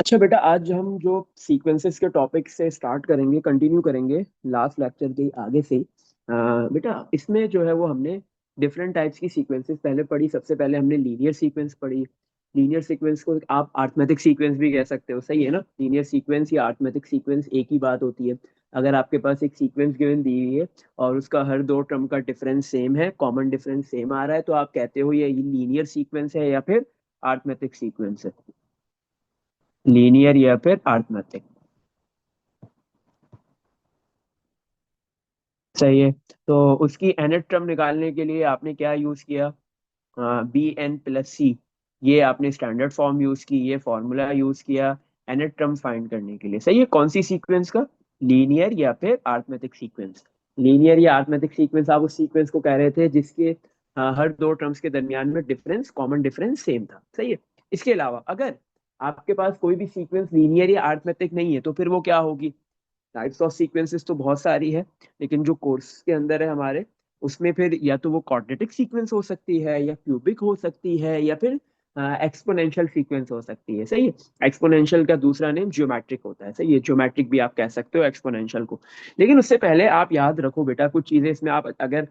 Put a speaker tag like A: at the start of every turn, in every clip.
A: अच्छा बेटा, आज हम जो सीक्वेंसेस के टॉपिक से स्टार्ट करेंगे, कंटिन्यू करेंगे लास्ट लेक्चर के आगे से। बेटा, इसमें जो है वो हमने डिफरेंट टाइप्स की सीक्वेंसेस पहले पढ़ी। सबसे पहले हमने लीनियर सीक्वेंस पढ़ी। लीनियर सीक्वेंस को आप अरिथमेटिक सीक्वेंस भी कह सकते हो, सही है ना। लीनियर सीक्वेंस या अरिथमेटिक सीक्वेंस एक ही बात होती है। अगर आपके पास एक सीक्वेंस गिवन दी हुई है और उसका हर दो टर्म का डिफरेंस सेम है, कॉमन डिफरेंस सेम आ रहा है, तो आप कहते हो ये लीनियर सीक्वेंस है या फिर अरिथमेटिक सीक्वेंस है। लीनियर या फिर अरिथमेटिक। सही है। तो उसकी nth टर्म निकालने के लिए आपने क्या यूज किया? bn+c। ये आपने स्टैंडर्ड फॉर्म यूज की, ये फॉर्मूला यूज किया nth टर्म फाइंड करने के लिए। सही है। कौन सी सीक्वेंस का? लीनियर या फिर अरिथमेटिक सीक्वेंस। लीनियर या अरिथमेटिक सीक्वेंस, आप उस सीक्वेंस को कह रहे थे जिसके हर दो टर्म्स के दरमियान में डिफरेंस, कॉमन डिफरेंस सेम था। सही है। इसके अलावा अगर आपके पास कोई भी सीक्वेंस लीनियर या अरिथमेटिक नहीं है तो फिर वो क्या होगी? टाइप्स ऑफ सीक्वेंसेस तो बहुत सारी है, लेकिन जो कोर्स के अंदर है हमारे, उसमें फिर या तो वो क्वाड्रेटिक सीक्वेंस हो सकती है, या क्यूबिक हो सकती है, या फिर एक्सपोनेंशियल सीक्वेंस हो सकती है। सही है। एक्सपोनेंशियल का दूसरा नेम ज्योमेट्रिक होता है। सही है। ज्योमेट्रिक भी आप कह सकते हो एक्सपोनेंशियल को। लेकिन उससे पहले आप याद रखो बेटा, कुछ चीजें इसमें आप अगर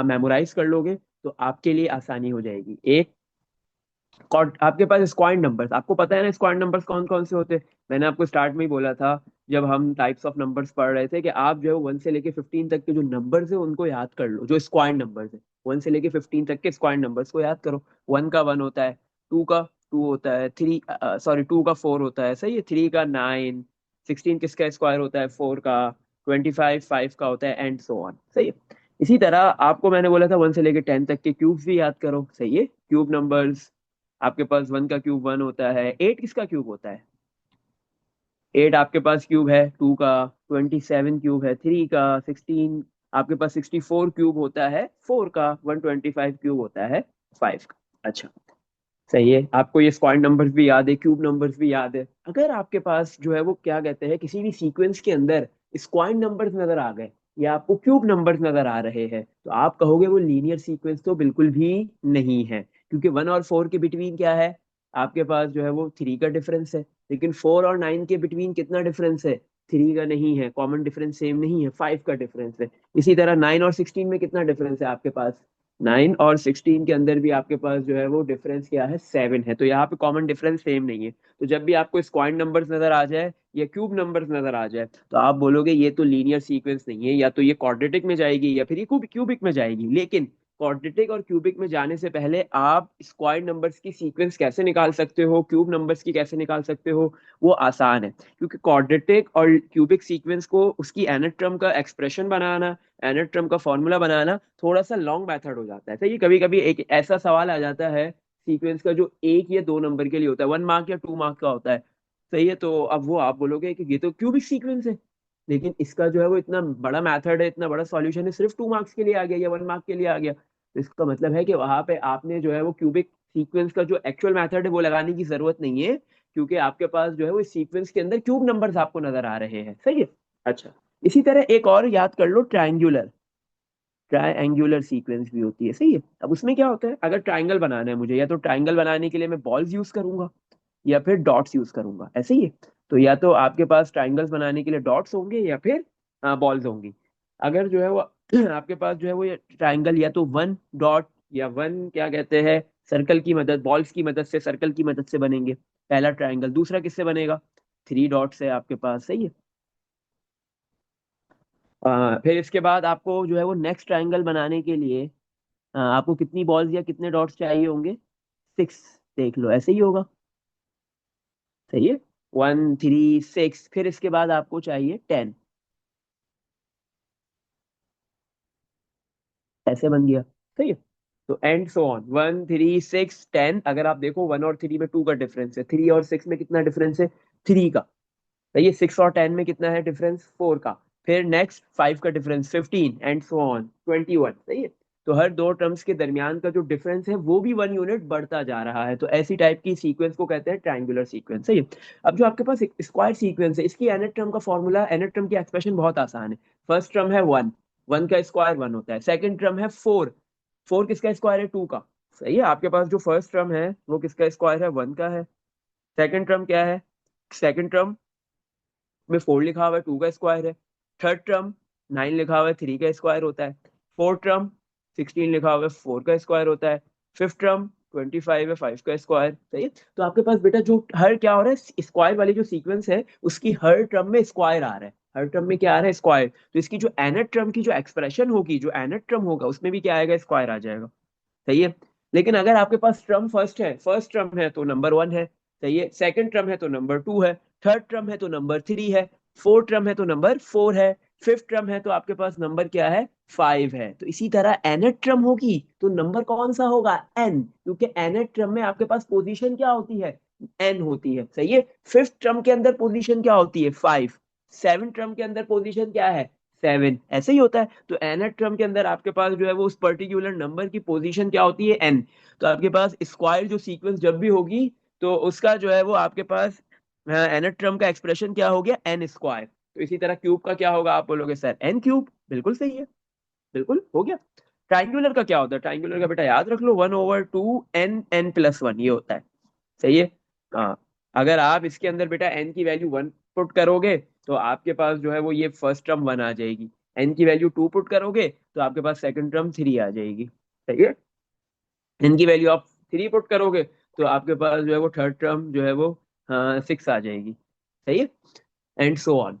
A: मेमोराइज कर लोगे तो आपके लिए आसानी हो जाएगी। एक, आपके पास स्क्वायर नंबर्स, आपको पता है ना स्क्वायर नंबर्स कौन कौन से होते हैं। मैंने आपको स्टार्ट में ही बोला था जब हम टाइप्स ऑफ नंबर्स पढ़ रहे थे कि आप जो है 1 से लेके 15 तक के जो नंबर्स है उनको याद कर लो, जो स्क्वायर नंबर्स है। 1 से लेके 15 तक के स्क्वायर नंबर्स को याद करो। 1 का 1 होता है, 2 का 2 होता है, थ्री सॉरी 2 का 4 होता है, सही है, 3 का 9, 16 किसका स्क्वायर होता है? 4 का, 25 5 का होता है, एंड सो ऑन। सही है। इसी तरह आपको मैंने बोला था 1 से लेके 10 तक के क्यूब्स भी याद करो। सही है। क्यूब नंबर्स, आपके पास 1 का क्यूब 1 होता है। 8 किसका क्यूब होता है? 8 आपके पास क्यूब है 2 का। 27 क्यूब है 3 का। 16, आपके पास 64 क्यूब होता है 4 का। 125 क्यूब होता है 5 का। अच्छा, सही है। आपको ये स्क्वायर नंबर्स भी याद है, क्यूब नंबर्स भी याद है। अगर आपके पास जो है वो क्या कहते हैं, किसी भी सीक्वेंस के अंदर स्क्वायर नंबर्स नजर आ गए या आपको क्यूब नंबर्स नजर आ रहे हैं, तो आप कहोगे वो लीनियर सीक्वेंस तो बिल्कुल भी नहीं है। क्योंकि 1 और 4 के बिटवीन क्या है? आपके पास जो है वो 3 का डिफरेंस है। लेकिन 4 और 9 के बिटवीन कितना डिफरेंस है? 3 का नहीं है, कॉमन डिफरेंस सेम नहीं है, 5 का डिफरेंस है। इसी तरह 9 और 16 में कितना डिफरेंस है आपके पास? 9 और 16 के अंदर भी आपके पास जो है वो डिफरेंस क्या है? 7 है। तो यहाँ पे कॉमन डिफरेंस सेम नहीं है। तो जब भी आपको स्क्वायर नंबर्स नजर आ जाए या क्यूब नंबर्स नजर आ जाए, तो आप बोलोगे ये तो लीनियर सीक्वेंस नहीं है, या तो ये क्वाड्रेटिक में जाएगी या फिर ये क्यूबिक में जाएगी। लेकिन क्वाड्रेटिक और क्यूबिक में जाने से पहले आप स्क्वायर नंबर्स की सीक्वेंस कैसे निकाल सकते हो, क्यूब नंबर्स की कैसे निकाल सकते हो, वो आसान है। क्योंकि क्वाड्रेटिक और क्यूबिक सीक्वेंस को उसकी nth टर्म का एक्सप्रेशन बनाना, nth टर्म का फॉर्मूला बनाना थोड़ा सा लॉन्ग मेथड हो जाता है। तो ये कभी कभी एक ऐसा सवाल आ जाता है सीक्वेंस का जो 1 या 2 नंबर के लिए होता है, 1 मार्क या 2 मार्क का होता है। सही है। तो अब वो आप बोलोगे कि ये तो क्यूबिक सीक्वेंस है, लेकिन इसका जो है वो इतना बड़ा मेथड है, इतना बड़ा सॉल्यूशन है, सिर्फ 2 मार्क्स के लिए आ गया या 1 मार्क के लिए आ गया। तो इसका मतलब है कि वहां पे आपने जो है वो क्यूबिक सीक्वेंस का जो एक्चुअल मेथड है वो लगाने की जरूरत नहीं है, क्योंकि आपके पास जो है वो सीक्वेंस के अंदर क्यूब नंबर्स आपको नजर आ रहे हैं। सही है। अच्छा, इसी तरह एक और याद कर लो, ट्रायंगुलर। ट्रायंगुलर सीक्वेंस भी होती है। सही है। अब उसमें क्या होता है, अगर ट्रायंगल बनाना है मुझे, या तो ट्रायंगल बनाने के लिए मैं बॉल्स यूज करूंगा या फिर डॉट्स यूज करूंगा। ऐसे ही है। तो या तो आपके पास ट्रायंगल्स बनाने के लिए डॉट्स होंगे या फिर बॉल्स होंगी। अगर जो है वो आपके पास जो है वो ये ट्रायंगल या तो 1 डॉट या 1 क्या कहते हैं सर्कल की मदद, बॉल्स की मदद से, सर्कल की मदद से बनेंगे, पहला ट्रायंगल। दूसरा किससे बनेगा? 3 डॉट्स है आपके पास। सही है। फिर इसके बाद आपको जो है वो नेक्स्ट ट्रायंगल बनाने के लिए आपको कितनी बॉल्स या कितने डॉट्स चाहिए होंगे? 6। देख लो, ऐसे ही होगा। सही है। 1 3 6, फिर इसके बाद आपको चाहिए 10। ऐसे बन गया। सही है। तो एंड सो ऑन, 1 3 6 10। अगर आप देखो 1 और 3 में 2 का डिफरेंस है, 3 और 6 में कितना डिफरेंस है? 3 का। सही है। 6 और 10 में कितना है डिफरेंस? 4 का। फिर नेक्स्ट 5 का डिफरेंस 15, एंड सो ऑन 21। सही है। तो हर दो टर्म्स के दरमियान का जो डिफरेंस है वो भी 1 यूनिट बढ़ता जा रहा है। तो ऐसी टाइप की सीक्वेंस को कहते हैं ट्रायंगुलर सीक्वेंस। सही है। अब जो आपके पास एक स्क्वायर सीक्वेंस है, इसकी nth टर्म का फॉर्मूला, nth टर्म की एक्सप्रेशन बहुत आसान है। फर्स्ट टर्म है 1, 1 का स्क्वायर 1 होता है। सेकंड टर्म है 4, 4 किसका स्क्वायर है? 2 का। सही है। आपके पास जो फर्स्ट टर्म है वो किसका स्क्वायर है? 1 का है। सेकंड टर्म क्या है? सेकंड टर्म में 4 लिखा हुआ है, 2 का स्क्वायर है। थर्ड टर्म 9 लिखा हुआ है, 3 का स्क्वायर होता है। फोर्थ टर्म 16 लिखा हुआ है, 4 का स्क्वायर होता है। फिफ्थ टर्म 25 है, 5 का स्क्वायर। सही है। तो आपके पास बेटा जो हर क्या हो रहा है, स्क्वायर वाली जो सीक्वेंस है उसकी हर टर्म में स्क्वायर आ रहा है। हर टर्म में क्या आ रहा है, स्क्वायर। तो इसकी जो nth टर्म की जो एक्सप्रेशन होगी, जो nth टर्म होगा उसमें भी क्या आएगा, स्क्वायर आ जाएगा। सही है। लेकिन अगर आपके पास टर्म फर्स्ट है, फर्स्ट टर्म है तो नंबर 1 है। सही है। सेकंड टर्म है तो नंबर 2 है। थर्ड टर्म है तो नंबर 3 है। फोर्थ टर्म है तो नंबर 4 है। फिफ्थ टर्म है तो आपके पास नंबर क्या है, 5 है। तो इसी तरह nth टर्म होगी तो नंबर कौन सा होगा, n, क्योंकि nth टर्म में आपके पास पोजीशन क्या होती है, n होती है। सही है। फिफ्थ टर्म के अंदर पोजीशन क्या होती है, 5। सेवन टर्म के अंदर पोजीशन क्या है, 7। ऐसे ही होता है। तो nth टर्म के अंदर आपके पास जो है वो उस पर्टिकुलर नंबर की पोजीशन क्या होती है, n। तो आपके पास स्क्वायर जो सीक्वेंस जब भी होगी तो उसका जो है वो आपके पास nth टर्म का एक्सप्रेशन क्या हो गया, n स्क्वायर। तो इसी तरह क्यूब का क्या होगा, आप बोलोगे सर n क्यूब। बिल्कुल सही है, बिल्कुल हो गया। ट्राइंगुलर का क्या होता है, ट्राइंगुलर का बेटा याद रख लो, 1/2 n n+1 ये होता है। सही है। हाँ। अगर आप इसके अंदर बेटा n की वैल्यू 1 पुट करोगे तो आपके पास जो है वो ये फर्स्ट टर्म 1 आ जाएगी। n की वैल्यू 2 पुट करोगे तो आपके पास सेकंड टर्म 3 आ जाएगी। सही है। n की वैल्यू आप 3 पुट करोगे तो आपके पास जो है वो थर्ड टर्म जो है वो 6 आ जाएगी। सही है। And so on.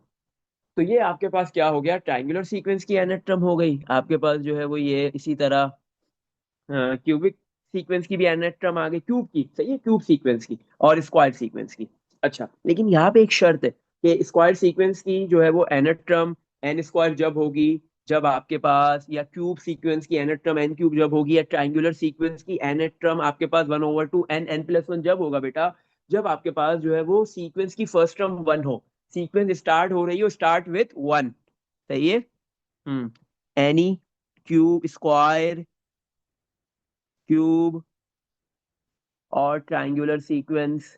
A: तो ये आपके पास क्या हो गया, ट्राइंगुलर सीक्वेंस की nth टर्म हो गई। आपके पास जो है वो ये इसी तरह क्यूबिक सीक्वेंस की भी nth टर्म आ गई, क्यूब की। सही है, क्यूब सीक्वेंस की और स्क्वायर सीक्वेंस की। अच्छा, लेकिन यहाँ पे एक शर्त है कि स्क्वायर सीक्वेंस की जो है वो nth टर्म n स्क्वायर जब होगी, जब आपके पास, या क्यूब सीक्वेंस की nth टर्म n क्यूब जब होगी, या ट्राइंगुलर सीक्वेंस की nth टर्म आपके पास 1/2 n n+1 जब होगा बेटा, जब आपके पास जो है वो सीक्वेंस की फर्स्ट टर्म 1 हो। सीक्वेंस स्टार्ट हो रही हो, स्टार्ट विथ 1। सही है। एनी क्यूब, स्क्वायर, क्यूब और ट्रायंगुलर सीक्वेंस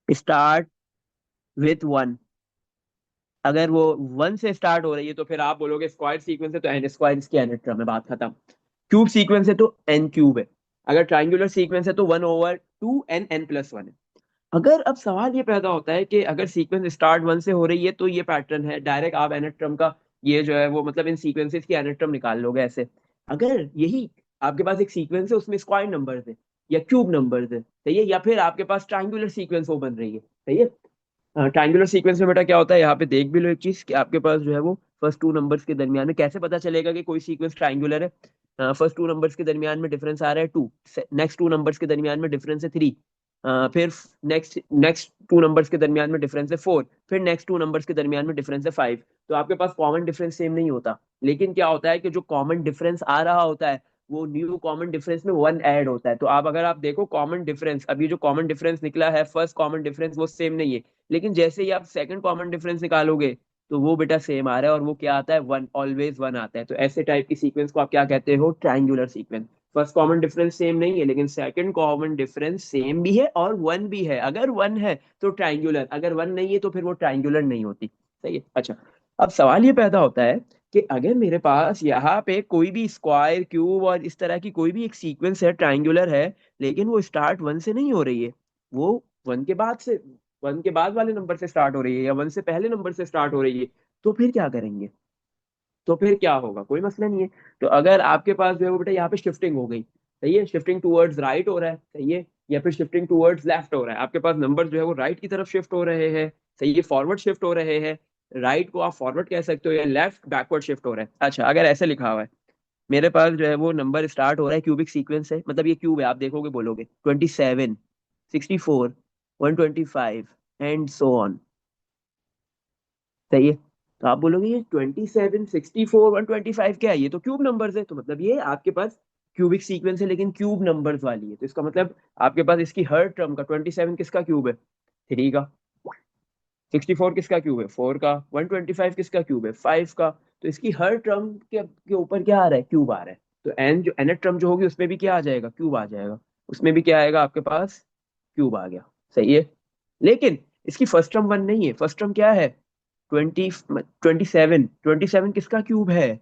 A: स्टार्ट विथ 1। अगर वो 1 से स्टार्ट हो रही है तो फिर आप बोलोगे स्क्वायर सीक्वेंस है तो n स्क्वायर इसकी nth टर्म है, बात खत्म। क्यूब सीक्वेंस है तो n क्यूब है। अगर ट्रायंगुलर सीक्वेंस है तो 1/2 n n+1 है। अगर अब सवाल ये पैदा होता है कि अगर सीक्वेंस स्टार्ट 1 से हो रही है तो ये पैटर्न है, डायरेक्ट आप nth टर्म का ये जो है वो मतलब इन सीक्वेंसेस की nth टर्म निकाल लोगे ऐसे। अगर यही आपके पास एक सीक्वेंस है उसमें स्क्वायर नंबर्स है या क्यूब नंबर्स है, सही है, या फिर आपके पास ट्रायंगुलर सीक्वेंस वो बन रही है। सही है। ट्रायंगुलर सीक्वेंस में बेटा क्या होता है, यहाँ पे देख भी लो एक चीज कि आपके पास जो है वो फर्स्ट टू नंबर्स के दरमियान में कैसे पता चलेगा कि कोई सीक्वेंस ट्रायंगुलर है। फर्स्ट टू नंबर्स के दरमियान में डिफरेंस आ रहा है 2, नेक्स्ट टू नंबर्स के दरमियान में डिफरेंस है 3, फिर नेक्स्ट नेक्स्ट टू नंबर्स के दरमियान में डिफरेंस है 4, फिर नेक्स्ट टू नंबर्स के दरमियान में डिफरेंस है 5। तो आपके पास कॉमन डिफरेंस सेम नहीं होता, लेकिन क्या होता है कि जो कॉमन डिफरेंस आ रहा होता है वो न्यू कॉमन डिफरेंस में 1 ऐड होता है। तो आप अगर आप देखो कॉमन डिफरेंस, अभी जो कॉमन डिफरेंस निकला है फर्स्ट कॉमन डिफरेंस वो सेम नहीं है, लेकिन जैसे ही आप सेकंड कॉमन डिफरेंस निकालोगे तो वो बेटा सेम आ रहा है और वो क्या आता है, 1, ऑलवेज 1 आता है। तो ऐसे टाइप की सीक्वेंस को आप क्या कहते हो, triangular sequence. First common difference same नहीं है लेकिन सेकंड कॉमन डिफरेंस सेम भी है और 1 भी है। अगर 1 है तो ट्रायंगुलर, अगर 1 नहीं है तो फिर वो ट्रायंगुलर नहीं होती। सही है। अच्छा, अब सवाल ये पैदा होता है कि अगर मेरे पास यहाँ पे कोई भी स्क्वायर, क्यूब और इस तरह की कोई भी एक सीक्वेंस है, ट्रायंगुलर है, लेकिन वो स्टार्ट 1 से नहीं हो रही है, वो 1 के बाद से, 1 के बाद वाले नंबर से स्टार्ट हो रही है या 1 से पहले नंबर से स्टार्ट हो रही है, तो फिर क्या करेंगे, तो फिर क्या होगा, कोई मसला नहीं है। तो अगर आपके पास जो है वो बेटा यहाँ पे शिफ्टिंग हो गई, सही है, शिफ्टिंग टूवर्ड्स राइट हो रहा है, सही है, या फिर शिफ्टिंग टूवर्ड्स लेफ्ट हो रहा है, आपके पास नंबर जो है वो राइट की तरफ शिफ्ट हो रहे हैं, सही है, फॉरवर्ड शिफ्ट हो रहे हैं। राइट को आप फॉरवर्ड कह सकते हो या लेफ्ट बैकवर्ड शिफ्ट हो रहा है। अच्छा, अगर ऐसे लिखा हुआ है, मेरे पास जो है वो नंबर स्टार्ट हो रहा है, क्यूबिक सीक्वेंस है, मतलब ये क्यूब है, आप देखोगे बोलोगे 27, 64, 125 एंड सो ऑन। सही है। तो आप बोलोगे ये 27, 64, 125 क्या है, ये तो क्यूब नंबर्स है, तो मतलब ये आपके पास क्यूबिक सीक्वेंस है लेकिन क्यूब नंबर्स वाली है। तो इसका मतलब आपके पास इसकी हर टर्म का 27 किसका क्यूब है, 3 का। 64 किसका क्यूब है, 4 का। 125 किसका क्यूब है, 5 का। तो इसकी हर टर्म के ऊपर क्या आ रहा है, क्यूब आ रहा है। तो एन जो nth टर्म जो होगी उसमें भी क्या आ जाएगा, क्यूब आ जाएगा। उसमें भी क्या आएगा आपके पास, क्यूब आ गया। सही है। लेकिन इसकी फर्स्ट टर्म 1 नहीं है, फर्स्ट टर्म क्या है, 27 किसका क्यूब है,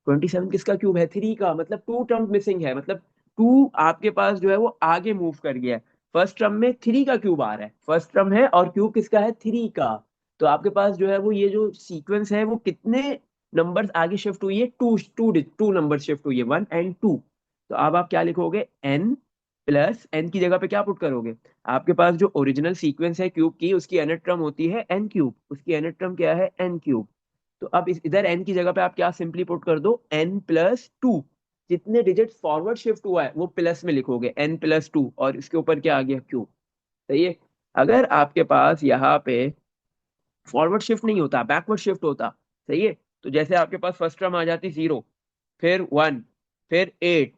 A: 27 किसका क्यूब है, 3 का। मतलब 2 टर्म मिसिंग है, मतलब टू आपके पास जो है वो आगे मूव कर गया है। फर्स्ट टर्म में थ्री का क्यूब आ रहा है, फर्स्ट टर्म है और क्यूब किसका है, थ्री का। तो आपके पास जो है वो ये जो सीक्वेंस है वो कितने नंबर्स आगे शिफ्ट हुई है, two two two number shift हुई है, वन एंड टू। तो अब आप क्या लिखोगे, एन प्लस एन की जगह पे क्या पुट करोगे, आपके पास जो ओरिजिनल सीक्वेंस है क्यूब की उसकी nth टर्म होती है एन क्यूब, उसकी nth टर्म क्या है, एन क्यूब। तो अब इधर एन की जगह पे आप क्या सिंपली पुट कर दो, एन प्लस टू। जितने डिजिट फॉरवर्ड शिफ्ट हुआ है वो प्लस में लिखोगे, एन प्लस टू, और इसके ऊपर क्या आ गया, क्यूब। सही है। अगर आपके पास यहाँ पे फॉरवर्ड शिफ्ट नहीं होता, बैकवर्ड शिफ्ट होता, सही है, तो जैसे आपके पास फर्स्ट टर्म आ जाती जीरो, फिर वन, फिर एट,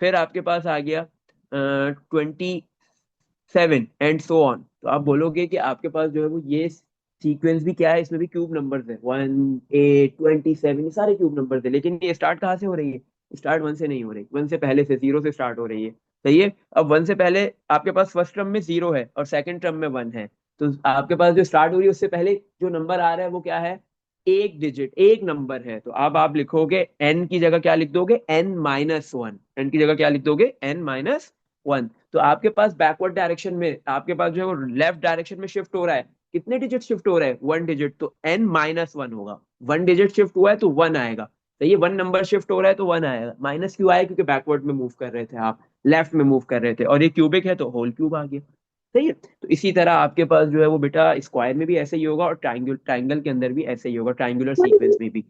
A: फिर आपके पास आ गया 27 एंड सो ऑन। तो आप बोलोगे कि आपके पास जो है वो ये सीक्वेंस भी क्या है, इसमें भी क्यूब नंबर्स है, 1 8 27, ये सारे क्यूब नंबर्स है। लेकिन ये स्टार्ट कहाँ से हो रही है, स्टार्ट वन से नहीं हो रही, वन से पहले से, जीरो से स्टार्ट हो रही है। सही है। अब वन से पहले आपके पास फर्स्ट टर्म में जीरो है और सेकंड टर्म में वन है। तो आपके पास जो स्टार्ट हो रही है उससे पहले जो नंबर आ रहा है वो क्या है, एक डिजिट, एक नंबर है। तो अब आप लिखोगे एन की जगह क्या लिख दोगे, एन-1, एन की जगह क्या लिख दोगे, एन-1। तो आपके पास बैकवर्ड डायरेक्शन में आपके पास जो है वो लेफ्ट डायरेक्शन में शिफ्ट हो रहा है, कितने डिजिट शिफ्ट हो रहा है, वन डिजिट, तो n-1 होगा। वन डिजिट शिफ्ट हुआ है तो वन आएगा। तो ये वन नंबर शिफ्ट हो रहा है तो वन आएगा। माइनस क्यों आया, क्योंकि बैकवर्ड में मूव कर रहे थे आप, लेफ्ट में मूव कर रहे थे, और ये क्यूबिक है तो होल क्यूब आ गया। सही है। तो इसी तरह आपके पास जो है वो बेटा स्क्वायर में भी ऐसे ही होगा और ट्राइंगल ट्राइंगल के अंदर भी ऐसे ही होगा, ट्राइंगुलर सीक्वेंस में भी।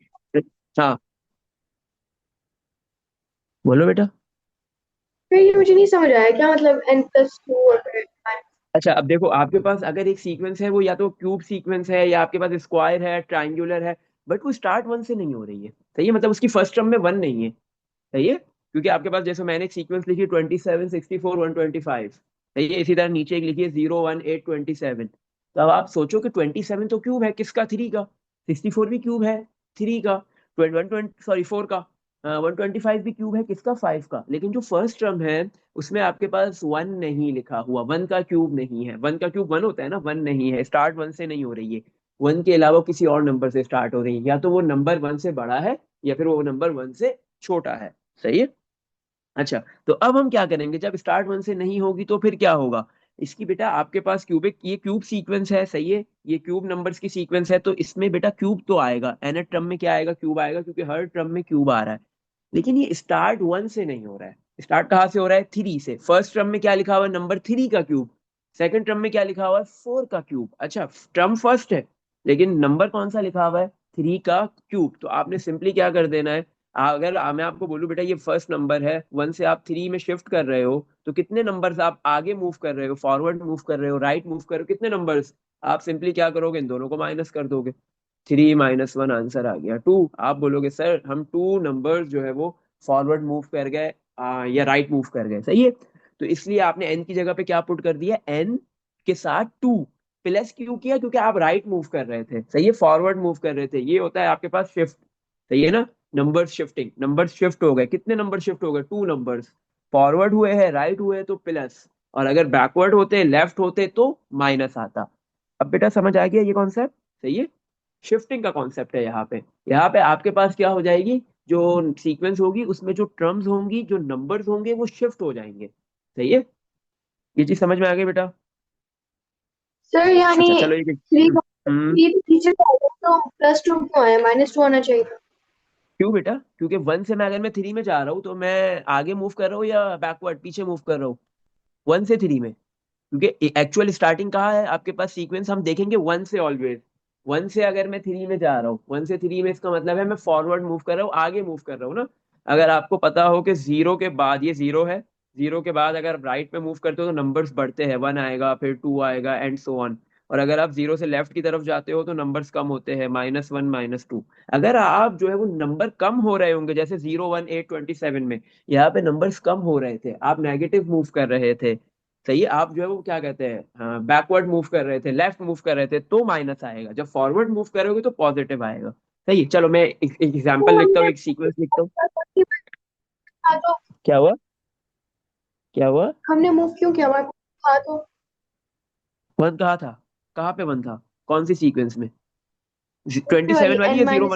A: हाँ, बोलो बेटा।
B: फिर ये मुझे नहीं समझ आया, क्या मतलब n+2 और फिर
A: अच्छा, अब देखो आपके पास अगर एक सीक्वेंस है वो या तो क्यूब सीक्वेंस है या आपके पास स्क्वायर है, ट्राइंगुलर है, बट वो स्टार्ट वन से नहीं हो रही है। सही है, मतलब उसकी फर्स्ट टर्म में वन नहीं है। सही है, क्योंकि आपके पास जैसे मैंने एक सीक्वेंस लिखी 27 64 125। सही है, इसी तरह नीचे एक लिखी है 0 1 8 27। तो अब आप सोचो कि 27 तो क्यूब है किसका, थ्री का। 64 भी क्यूब है, थ्री का। 120 सॉरी फोर का। 125 भी क्यूब है किसका, फाइव का। लेकिन जो फर्स्ट टर्म है उसमें आपके पास वन नहीं लिखा हुआ, वन का क्यूब नहीं है। वन का क्यूब वन होता है ना, वन नहीं है, स्टार्ट वन से नहीं हो रही है। वन के अलावा किसी और नंबर से स्टार्ट हो रही है, या तो वो नंबर वन से बड़ा है या फिर वो नंबर वन से छोटा है। सही है। अच्छा, तो अब हम क्या करेंगे, जब स्टार्ट वन से नहीं होगी तो फिर क्या होगा, इसकी बेटा आपके पास क्यूबिक, ये क्यूब सीक्वेंस है, सही है, ये क्यूब नंबर्स की सीक्वेंस है, तो इसमें बेटा क्यूब तो आएगा, एन टर्म में क्या आएगा, क्यूब आएगा, क्योंकि हर टर्म में क्यूब आ रहा है। लेकिन ये स्टार्ट वन से नहीं हो रहा है, स्टार्ट कहाँ से हो रहा है, थ्री से। फर्स्ट टर्म में क्या लिखा हुआ है, नंबर थ्री का क्यूब। सेकंड टर्म में क्या लिखा हुआ है, फोर का क्यूब। अच्छा, टर्म फर्स्ट है लेकिन नंबर कौन सा लिखा हुआ है, थ्री का क्यूब। तो आपने सिंपली क्या कर देना है, अगर मैं आपको बोलूं बेटा ये फर्स्ट नंबर है, वन से आप थ्री में शिफ्ट कर रहे हो, तो कितने नंबर्स आप आगे मूव कर रहे हो, फॉरवर्ड मूव कर रहे हो, राइट मूव कर रहे हो, कितने नंबर्स। आप सिंपली क्या करोगे, इन दोनों को माइनस कर दोगे। 3 - 1 आंसर आ गया 2। आप बोलोगे सर हम टू नंबर्स जो है वो फॉरवर्ड मूव कर गए, या राइट मूव कर गए। सही है। तो इसलिए आपने एन की जगह पे क्या पुट कर दिया, एन के साथ टू प्लस क्यों किया, क्योंकि आप राइट मूव कर रहे थे। सही है, फॉरवर्ड मूव कर रहे थे, ये होता है आपके पास शिफ्ट। सही है ना, नंबर शिफ्टिंग, नंबर शिफ्ट हो गए, कितने नंबर शिफ्ट हो गए, टू नंबर्स। फॉरवर्ड हुए हैं, राइट हुए तो प्लस, और अगर बैकवर्ड होते, लेफ्ट होते तो माइनस आता। अब बेटा समझ आ गया ये कॉन्सेप्ट। सही है, शिफ्टिंग का कॉन्सेप्ट है यहाँ पे। यहाँ पे आपके पास क्या हो जाएगी, जो सीक्वेंस होगी उसमें जो टर्म्स होंगी, जो नंबर्स होंगे वो शिफ्ट हो जाएंगे। सही है, ये चीज समझ में आ गई बेटा।
B: सर यानी
A: अच्छा चलो एक
B: थ्री
A: हम्म
B: थ्री नीचे का आया तो +2 क्यों आया, -2 आना चाहिए था।
A: क्यों बेटा, क्योंकि वन से मैं अगर मैं थ्री में जा रहा हूँ तो मैं आगे मूव कर रहा हूँ या बैकवर्ड पीछे मूव कर रहा हूँ, वन से थ्री में। क्योंकि एक्चुअल स्टार्टिंग कहाँ है आपके पास, सीक्वेंस हम देखेंगे वन से ऑलवेज। वन से अगर मैं थ्री में जा रहा हूँ, वन से थ्री में, इसका मतलब है मैं फॉरवर्ड मूव कर रहा हूँ, आगे मूव कर रहा हूँ ना। अगर आपको पता हो कि जीरो के बाद ये जीरो है, जीरो के बाद अगर राइट पे मूव करते हो तो नंबर्स बढ़ते हैं, वन आएगा, फिर टू आएगा, एंड सो ऑन। और अगर आप जीरो से लेफ्ट की तरफ जाते हो तो नंबर्स कम होते हैं, -1 -2। अगर आप जो है वो नंबर कम हो रहे होंगे, जैसे 0 1 8 27 में यहाँ पे नंबर्स कम हो रहे थे, आप नेगेटिव मूव कर रहे थे। सही है, आप जो है वो क्या कहते हैं, हाँ, बैकवर्ड मूव कर रहे थे, लेफ्ट मूव कर रहे थे, तो माइनस आएगा। जब फॉरवर्ड मूव करोगे तो पॉजिटिव आएगा। सही है, चलो मैं एक एग्जांपल
B: तो
A: लिखता हूँ,
B: हमने
A: एक सीक्वेंस लिखता हूँ।
B: था तो
A: क्या हुआ, क्या हुआ,
B: हमने मूव क्यों किया, वहाँ था तो।
A: वन कहाँ था, कहाँ पे वन था, कौन सी सीक्वेंस में, ट्वेंटी
B: वाली
A: सेवन वाली
B: n
A: या जीरो वन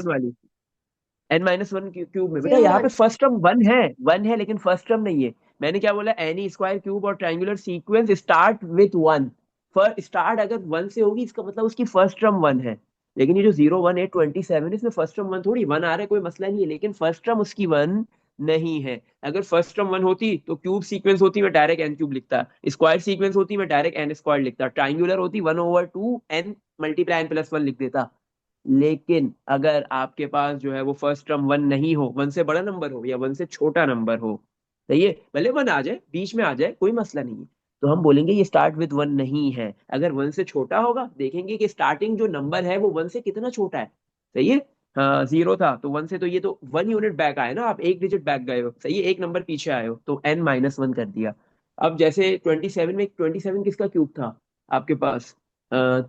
B: माइनस
A: वाली, n-1 क्यूब में। बेटा
B: जीरो
A: यहाँ पे
B: वन
A: फर्स्ट टर्म वन है, वन है लेकिन फर्स्ट टर्म नहीं है। मैंने क्या बोला, एनी स्क्वायर क्यूब और triangular sequence start with one. First start अगर वन से होगी इसका मतलब उसकी फर्स्ट टर्म वन है। लेकिन ये जो 0, 1, 8, 27 इसमें फर्स्ट टर्म वन थोड़ी, वन आ रहा है कोई मसला नहीं है, लेकिन फर्स्ट टर्म उसकी वन नहीं है। अगर फर्स्ट टर्म वन होती तो क्यूब सीक्वेंस होती मैं डायरेक्ट एन क्यूब लिखता, स्क्वायर सीक्वेंस होती मैं डायरेक्ट एन स्क्वायर लिखता, ट्रायंगुलर होती 1/2 n multiply n plus one लिख देता। लेकिन अगर आपके पास जो है वो फर्स्ट टर्म वन नहीं हो, वन से बड़ा नंबर हो या वन से छोटा नंबर हो, सही है, भले वन आ जाए बीच में आ जाए कोई मसला नहीं है, तो हम बोलेंगे ये स्टार्ट विद वन नहीं है। अगर वन से छोटा होगा देखेंगे कि स्टार्टिंग जो नंबर है वो वन से कितना छोटा है। सही है, हाँ 0 था तो वन से तो ये तो 1 यूनिट बैक आए ना, आप 1 डिजिट बैक गए हो, सही है, एक नंबर पीछे आए हो तो n-1 कर दिया। अब जैसे 27 में 27 किसका क्यूब था आपके पास,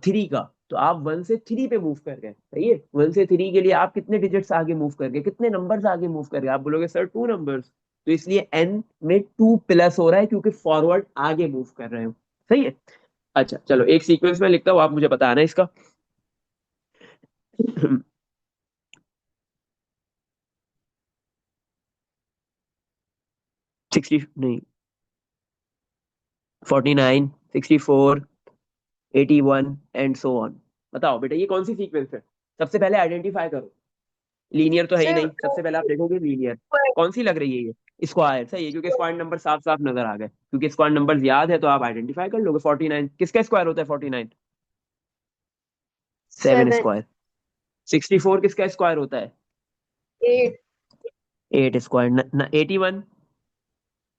A: 3 का, तो आप 1 से 3 पे मूव कर गए, सही है, 1 से 3 के लिए आप कितने डिजिट्स आगे मूव कर गए, कितने नंबर्स आगे मूव कर गए, आप बोलोगे सर 2 नंबर्स, तो इसलिए n में 2 प्लस हो रहा है क्योंकि फॉरवर्ड आगे मूव कर रहे हो। सही है। अच्छा चलो एक सीक्वेंस में लिखता हूँ, आप मुझे बताना है इसका। 60 नहीं, 49, 64, 81 एंड सो ऑन। बताओ बेटा ये कौन सी सीक्वेंस है, सबसे पहले आइडेंटिफाई करो। लीनियर तो है ही
B: सर
A: नहीं, सबसे पहले आप देखोगे लीनियर। कौन सी लग रही है ये, स्क्वायर, सही है, क्योंकि स्क्वायर नंबर साफ साफ नजर आ गए, क्योंकि स्क्वायर नंबर याद है तो आप आइडेंटिफाई कर लोगे। 49 किसका स्क्वायर होता है, 49 7
B: 7,
A: स्क्वायर। 64 किसका स्क्वायर होता है,
B: 8,
A: 8 स्क्वायर। 81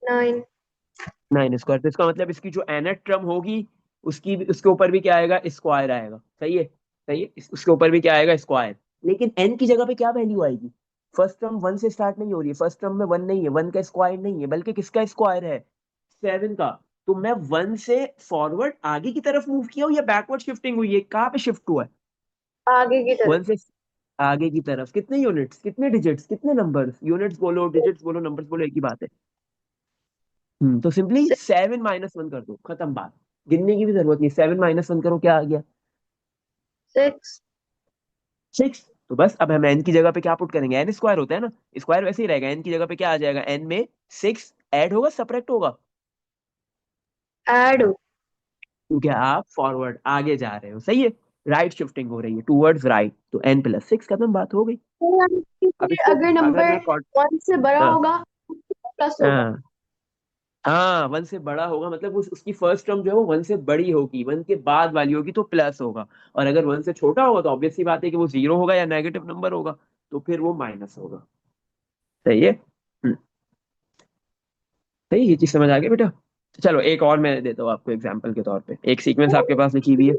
B: 9,
A: 9 स्क्वायर, तो इसका मतलब इसकी जो nth टर्म होगी उसकी उसके ऊपर भी क्या आएगा, स्क्वायर आएगा, सही है। सही है, उसके ऊपर भी क्या आएगा, स्क्वायर। लेकिन n की जगह पे क्या वैल्यू आएगी, फर्स्ट टर्म वन से स्टार्ट नहीं हो रही है, फर्स्ट टर्म में वन नहीं है, वन का स्क्वायर नहीं है, बल्कि किसका स्क्वायर है, 7 का। तो मैं वन से फॉरवर्ड आगे की तरफ मूव किया हूँ या बैकवर्ड शिफ्टिंग हुई है, कहाँ पे शिफ्ट हुआ है,
B: आगे की तरफ।
A: वन से आगे की तरफ। कितने यूनिट्स, कितने डिजिट्स, कितने नंबर्स, यूनिट्स बोलो डिजिट्स बोलो नंबर्स बोलो एक ही बात है। तो सिंपली 7-1 कर दो, खत्म बात, गिनने की भी जरूरत नहीं, 7-1 करो क्या आ गया,
B: 6,
A: 6। तो बस अब हम एन की जगह पे क्या पुट करेंगे, एन स्क्वायर होता है ना, स्क्वायर वैसे ही रहेगा, एन की जगह पे क्या आ जाएगा, एन में 6 ऐड होगा सब्ट्रैक्ट होगा,
B: ऐड हो।
A: क्योंकि आप फॉरवर्ड आगे जा रहे हो, सही है, राइट शिफ्टिंग हो रही है टूवर्ड्स राइट, तो n+6 खत्म बात हो गई। अब इसको
B: अगर
A: अगर
B: नंबर
A: मैं
B: वन से बड़ा
A: हाँ
B: होगा प्लस होगा।
A: हाँ हाँ, वन से बड़ा होगा मतलब उसकी फर्स्ट टर्म जो है वो वन से बड़ी होगी, वन के बाद वाली होगी तो प्लस होगा, और अगर वन से छोटा होगा तो ऑब्वियस सी बात है कि वो 0 होगा या नेगेटिव नंबर होगा, तो फिर वो माइनस होगा। सही है। सही, ये चीज समझ आ गई बेटा। तो चलो एक और मैं देता हूँ आपको एग्जाम्पल के तौर पे, एक सीक्वेंस आपके पास लिखी हुई है।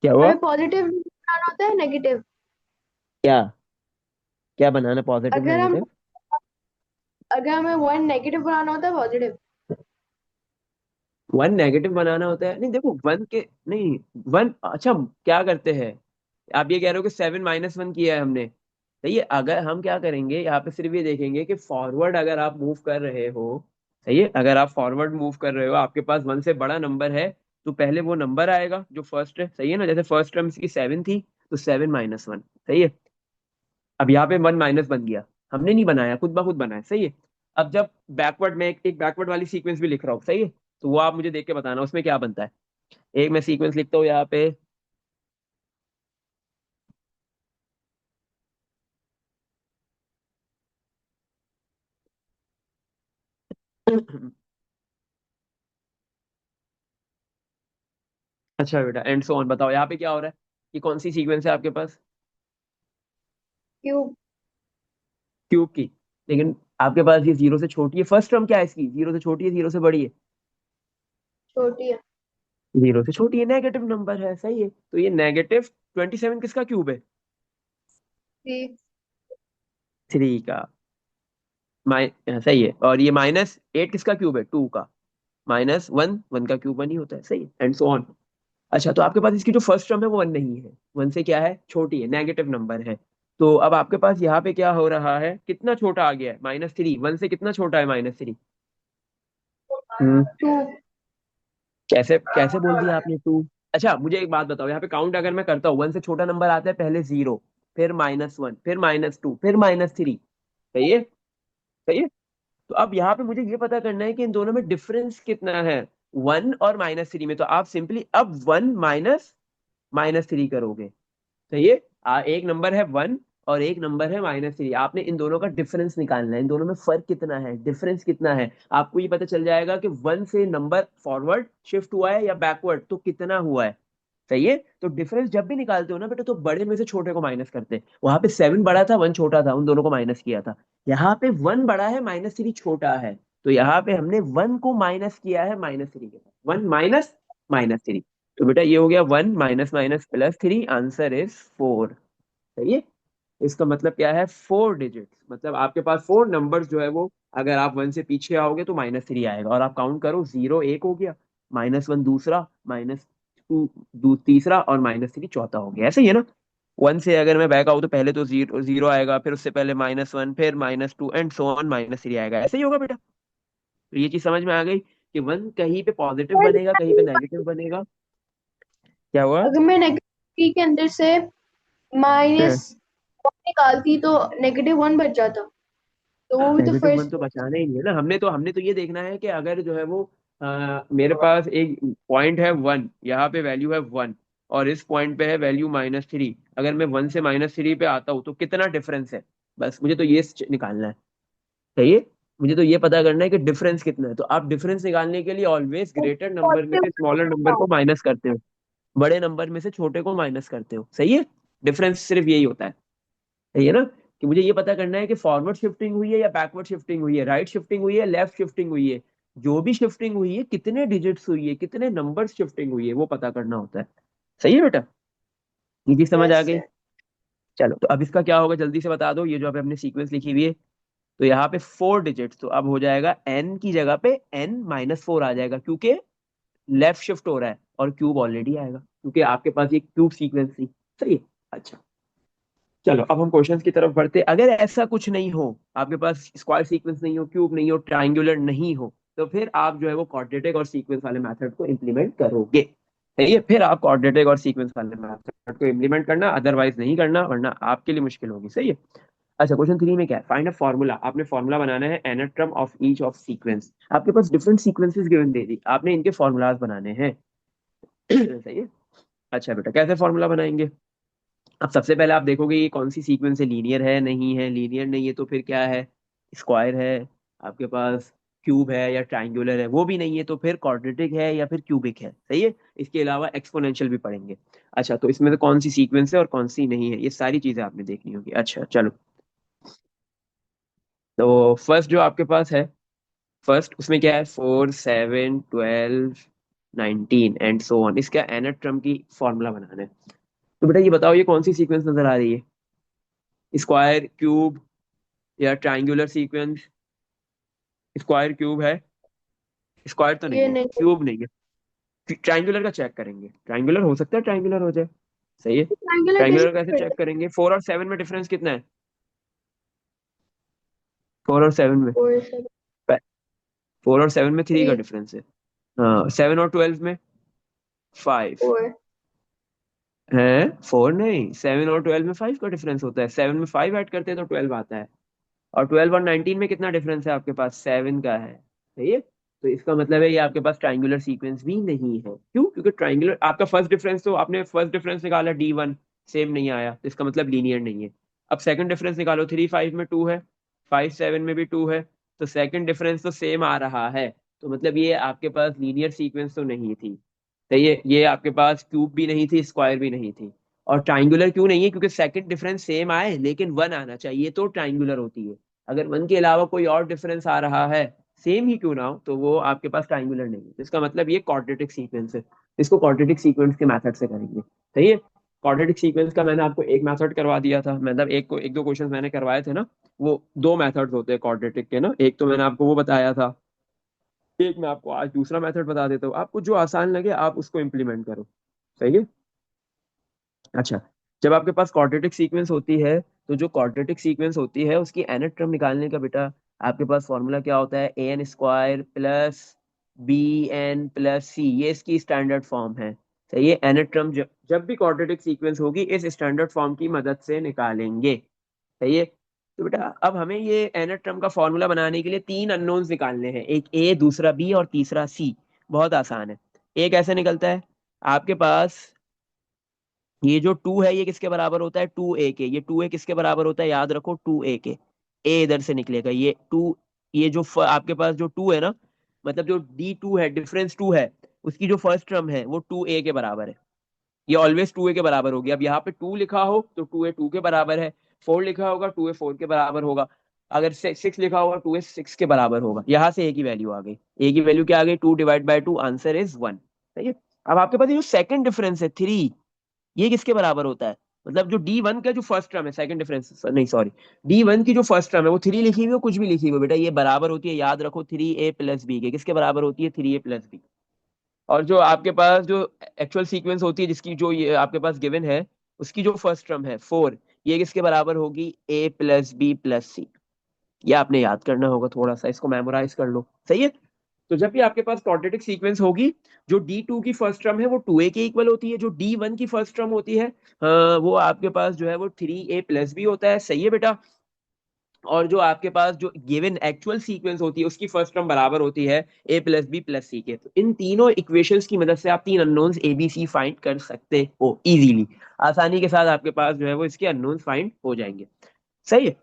A: क्या हुआ,
B: हमें पॉजिटिव बनाना होता है नेगेटिव।
A: क्या क्या बनाना, पॉजिटिव
B: अगर हम
A: नेगेटिव,
B: अगर हमें वन नेगेटिव बनाना होता है पॉजिटिव।
A: वन नेगेटिव बनाना होता है, नहीं देखो वन के, नहीं वन, अच्छा क्या करते हैं, आप ये कह रहे हो कि 7-1 किया है हमने, सही है, अगर हम क्या करेंगे यहाँ पे सिर्फ ये देखेंगे कि फॉरवर्ड अगर आप मूव कर रहे हो, सही है, अगर आप फॉरवर्ड मूव कर रहे हो आपके पास वन से बड़ा नंबर है, तो पहले वो नंबर आएगा जो फर्स्ट है, सही है ना, जैसे फर्स्ट टर्म इसकी 7 थी तो 7-1, सही है। अब यहाँ पे वन माइनस बन गया, हमने नहीं बनाया, खुद ब खुद बनाया, सही है। अब जब बैकवर्ड में एक बैकवर्ड वाली सीक्वेंस भी लिख रहा हूँ, सही है, तो वो आप मुझे देख के बताना उसमें क्या बनता है। एक मैं सीक्वेंस लिखता हूँ यहाँ पे। अच्छा बेटा एंड सो ऑन, बताओ यहाँ पे क्या हो रहा है, ये कौन सी सीक्वेंस है आपके पास,
B: क्यूब।
A: क्यूब की। लेकिन आपके पास ये 0 से छोटी है, फर्स्ट टर्म क्या है इसकी, 0 से छोटी है 0 से बड़ी है,
B: छोटी है।
A: 0 से छोटी है, नेगेटिव नंबर है, सही है, तो ये -27 किसका क्यूब है,
B: 3।
A: 3 का। सही है, और ये -8 किसका क्यूब है, 2 का, -1 1 का क्यूब 1 ही होता है, सही है, एंड सो ऑन। अच्छा तो आपके पास इसकी जो फर्स्ट टर्म है वो 1 नहीं है, 1 से क्या है, छोटी है, नेगेटिव नंबर है, तो अब आपके पास यहाँ पे क्या हो रहा है, कितना छोटा आ गया है, -3, 1 से कितना छोटा है -3। हम्म
B: 2।
A: कैसे कैसे बोल दिया आपने 2। अच्छा मुझे एक बात बताओ, यहाँ पे काउंट अगर मैं करता हूँ, 1 से छोटा नंबर आता है पहले 0, फिर -1, फिर -2, फिर -3, सही है, सही है। तो अब यहाँ पे मुझे ये पता करना है कि इन दोनों में डिफरेंस कितना है, 1 और -3 में। तो आप सिंपली अब 1 - -3 करोगे। सही है। एक नंबर है 1 और एक नंबर है -3। आपने इन दोनों का डिफरेंस निकालना है, इन दोनों में फर्क कितना है, डिफरेंस कितना है। आपको ये पता चल जाएगा कि 1 से नंबर फॉरवर्ड शिफ्ट हुआ है या बैकवर्ड, तो कितना हुआ है। सही है। तो डिफरेंस जब भी निकालते हो ना बेटा, तो बड़े में से छोटे को माइनस करते हैं। वहां पे 7 बड़ा था, 1 छोटा था, उन दोनों को माइनस किया था। यहाँ पे 1 बड़ा है, -3 छोटा है, तो यहाँ पे हमने 1 को माइनस किया है -3 के साथ। 1 माइनस -3। तो बेटा ये हो गया 1 माइनस माइनस +3, आंसर इज 4। सही है। इसका मतलब क्या है, 4 डिजिट्स, मतलब आपके पास 4 नंबर्स जो है वो, अगर आप 1 से पीछे आओगे तो -3 आएगा। और आप काउंट करो, 0 एक हो गया, -1 दूसरा, -2 तीसरा, और -3 चौथा हो गया। ऐसे ही है ना। 1 से अगर मैं बैक आऊँ तो पहले तो 0 0 आएगा, फिर उससे पहले -1, फिर -2 एंड सो ऑन -3 आएगा। ऐसे ही होगा बेटा। तो ये चीज समझ में आ गई कि 1 कहीं पे पॉजिटिव
B: पर
A: बनेगा, कहीं पे नेगेटिव बनेगा। क्या हुआ।
B: अगर मैं नेगेटिव के अंदर से -1 निकालती तो -1 बच जाता, तो वो भी तो
A: -1
B: फर्स्ट।
A: तो बचाना ही नहीं है ना। हमने तो ये देखना है कि अगर जो है वो मेरे पास एक पॉइंट है 1, यहाँ पे वैल्यू है 1, और इस पॉइंट पे है वैल्यू -3। अगर मैं 1 से -3 पे आता हूँ तो कितना डिफरेंस है, बस मुझे तो ये निकालना है। सही है। मुझे तो ये पता करना है कि डिफरेंस कितना है। तो आप डिफरेंस निकालने के लिए ऑलवेज ग्रेटर नंबर में
B: पॉजिटिव।
A: से स्मॉलर नंबर को माइनस करते हो, बड़े नंबर में से छोटे को माइनस करते हो। सही है। डिफरेंस सिर्फ यही होता है। सही है ना। कि मुझे ये पता करना है कि फॉरवर्ड शिफ्टिंग हुई है या बैकवर्ड शिफ्टिंग हुई है, राइट शिफ्टिंग हुई है, लेफ्ट शिफ्टिंग हुई है। जो भी शिफ्टिंग हुई है, कितने डिजिट्स हुई है, कितने नंबर शिफ्टिंग हुई है, वो पता करना होता है। सही है बेटा। ये चीज समझ आ
B: यस
A: गई।
B: सर।
A: चलो, तो अब इसका क्या होगा जल्दी से बता दो। ये जो अभी हमने सीक्वेंस लिखी हुई है, तो यहाँ पे 4 डिजिट्स, तो अब हो जाएगा n की जगह पे n-4 आ जाएगा, क्योंकि लेफ्ट शिफ्ट हो रहा है, और क्यूब ऑलरेडी आएगा क्योंकि आपके पास ये क्यूब सीक्वेंस थी। सही है। अच्छा, चलो अब हम क्वेश्चंस की तरफ बढ़ते। अगर ऐसा कुछ नहीं हो, आपके पास स्क्वायर सीक्वेंस नहीं हो, क्यूब नहीं हो, ट्राइंगुलर नहीं हो, तो फिर आप जो है वो क्वाड्रेटिक और सीक्वेंस वाले मेथड को इम्प्लीमेंट करोगे। सही है। फिर आप क्वाड्रेटिक और सीक्वेंस वाले मेथड को इम्प्लीमेंट करना, अदरवाइज नहीं करना, वरना आपके लिए मुश्किल होगी। सही है। अच्छा, क्वेश्चन 3 में क्या है, फाइंड अ फार्मूला। आपने फार्मूला बनाना है एनाट्रम ऑफ ईच ऑफ सीक्वेंस। आपके पास डिफरेंट सीक्वेंसेस गिवन दे दी, आपने इनके फॉर्मूलाज बनाने हैं। सही है। अच्छा बेटा, कैसे फॉर्मूला बनाएंगे। अब सबसे पहले आप देखोगे ये कौन सी सीक्वेंस है, लीनियर है नहीं है, लीनियर नहीं है तो फिर क्या है, स्क्वायर है, आपके पास क्यूब है या ट्राइंगुलर है, वो भी नहीं है तो फिर क्वाड्रेटिक है या फिर क्यूबिक है। सही है। इसके अलावा एक्सपोनेंशियल भी पढ़ेंगे। अच्छा, तो इसमें से कौन सी सीक्वेंस है और कौन सी नहीं है, ये सारी चीजें आपने देखनी होगी। अच्छा चलो, तो फर्स्ट जो आपके पास है, फर्स्ट उसमें क्या है, 4, 7, 12, 19 एंड सो ऑन। इसका एनाट्रम की फॉर्मूला बनाना है। तो बेटा ये बताओ, ये कौन सी सीक्वेंस नजर आ रही है, स्क्वायर, क्यूब या ट्राइंगुलर सीक्वेंस। स्क्वायर, क्यूब है, स्क्वायर तो नहीं
B: ये
A: है,
B: नहीं,
A: क्यूब नहीं है। ट्राइंगुलर का चेक करेंगे, ट्राइंगुलर हो सकता है, ट्राइंगुलर हो जाए। सही है।
B: ट्रायंगुलर कैसे
A: ट्राइंगुलर कैसे
B: करते
A: चेक करेंगे, 4 और 7 में डिफरेंस कितना है, 4 और 7 में,
B: हैं? 4 7
A: 4 और 7 में 3 का
B: 3
A: डिफरेंस है। हाँ, 7 और 12 में 5
B: 4।
A: है। 4 नहीं, 7 और 12 में 5 का डिफरेंस होता है। 7 में 5 ऐड करते हैं तो 12 आता है। और 12 और 19 में कितना डिफरेंस है आपके पास, 7 का है। सही है। तो इसका मतलब है ये आपके पास ट्राइंगुलर सीक्वेंस भी नहीं है। क्यों, क्योंकि ट्राइंगुलर आपका फर्स्ट डिफरेंस, तो आपने फर्स्ट डिफरेंस निकाला D1, सेम नहीं आया, तो इसका मतलब लीनियर नहीं है। अब सेकंड डिफरेंस निकालो, 3 5 में 2 है, 5 7 में भी 2 है, तो सेकंड डिफरेंस तो सेम आ रहा है, तो मतलब ये आपके पास लीनियर सीक्वेंस तो नहीं थी। सही है। ये आपके पास क्यूब भी नहीं थी, स्क्वायर भी नहीं थी। और ट्राइंगुलर क्यों नहीं है, क्योंकि सेकंड डिफरेंस सेम आए लेकिन 1 आना चाहिए तो ट्राइंगुलर होती है। अगर 1 के अलावा कोई और डिफरेंस आ रहा है, सेम ही क्यों ना हो, तो वो आपके पास ट्राइंगुलर नहीं है। तो इसका मतलब ये क्वाड्रेटिक सीक्वेंस है। इसको क्वाड्रेटिक सीक्वेंस के मेथड से करेंगे। सही है। क्वाड्रेटिक सीक्वेंस का मैंने आपको एक मेथड करवा दिया था, मतलब एक दो क्वेश्चन मैंने करवाए थे ना। वो दो मेथड्स होते हैं क्वाड्रेटिक के ना, एक तो मैंने आपको वो बताया था, एक मैं आपको आज दूसरा मेथड बता देता हूँ। आपको जो आसान लगे आप उसको इम्प्लीमेंट करो। सही है। अच्छा, जब आपके पास क्वाड्रेटिक सीक्वेंस होती है, तो जो क्वाड्रेटिक सीक्वेंस होती है उसकी एनथ टर्म निकालने का बेटा, आपके पास फॉर्मूला क्या होता है, an² प्लस bn+c, ये इसकी स्टैंडर्ड फॉर्म है। सही है। एनथ टर्म जब भी क्वाड्रेटिक सीक्वेंस होगी इस स्टैंडर्ड फॉर्म की मदद से निकालेंगे। सही है। तो बेटा अब हमें ये nth टर्म का फॉर्मूला बनाने के लिए तीन अननोन्स निकालने हैं, एक ए, दूसरा बी और तीसरा सी। बहुत आसान है। ए कैसे निकलता है? आपके पास ये जो टू है ये किसके बराबर होता है? टू ए के। ये टू ए किसके बराबर होता है? याद रखो, टू ए के। ए इधर से निकलेगा, ये टू, ये जो आपके पास जो टू है ना, मतलब जो डी टू है, डिफरेंस टू है, उसकी जो फर्स्ट टर्म है वो टू ए के बराबर है। ये ऑलवेज टू ए के बराबर होगी। अब यहाँ पे टू लिखा हो तो टू ए टू के बराबर है, फोर लिखा होगा टू ए फोर के बराबर होगा, अगर सिक्स लिखा होगा टू ए सिक्स के बराबर होगा। यहाँ से ए की वैल्यू आ गई। ए की वैल्यू क्या आ गई? 2/2, आंसर इज 1। सही है। अब आपके पास ये जो सेकंड डिफरेंस है 3, ये किसके बराबर होता है? मतलब जो D1 का जो फर्स्ट टर्म है, सेकंड डिफरेंस नहीं सॉरी, D1 की जो फर्स्ट टर्म है वो 3 लिखी हुई हो, कुछ भी लिखी हुई हो बेटा, ये बराबर होती है, याद रखो, 3a+b के। किसके बराबर होती है? 3a+b। और जो आपके पास जो एक्चुअल सीक्वेंस होती है, जिसकी जो ये आपके पास गिवन है, उसकी जो फर्स्ट टर्म है 4, ये किसके बराबर होगी? a+b+c। ये आपने याद करना होगा, थोड़ा सा इसको मेमोराइज कर लो। सही है। तो जब भी आपके पास क्वाड्रेटिक सीक्वेंस होगी, जो D2 की फर्स्ट टर्म है वो 2a के इक्वल होती है, जो D1 की फर्स्ट टर्म होती है वो आपके पास जो है वो 3a+b होता है। सही है बेटा। और जो आपके पास जो गिवन एक्चुअल सीक्वेंस होती है उसकी फर्स्ट टर्म बराबर होती है a+b+c के। तो इन तीनों इक्वेशंस की मदद से आप तीन unknowns a b c find कर सकते हो इजीली। आसानी के साथ आपके पास जो है वो इसके अननोन्स फाइंड हो जाएंगे। सही है।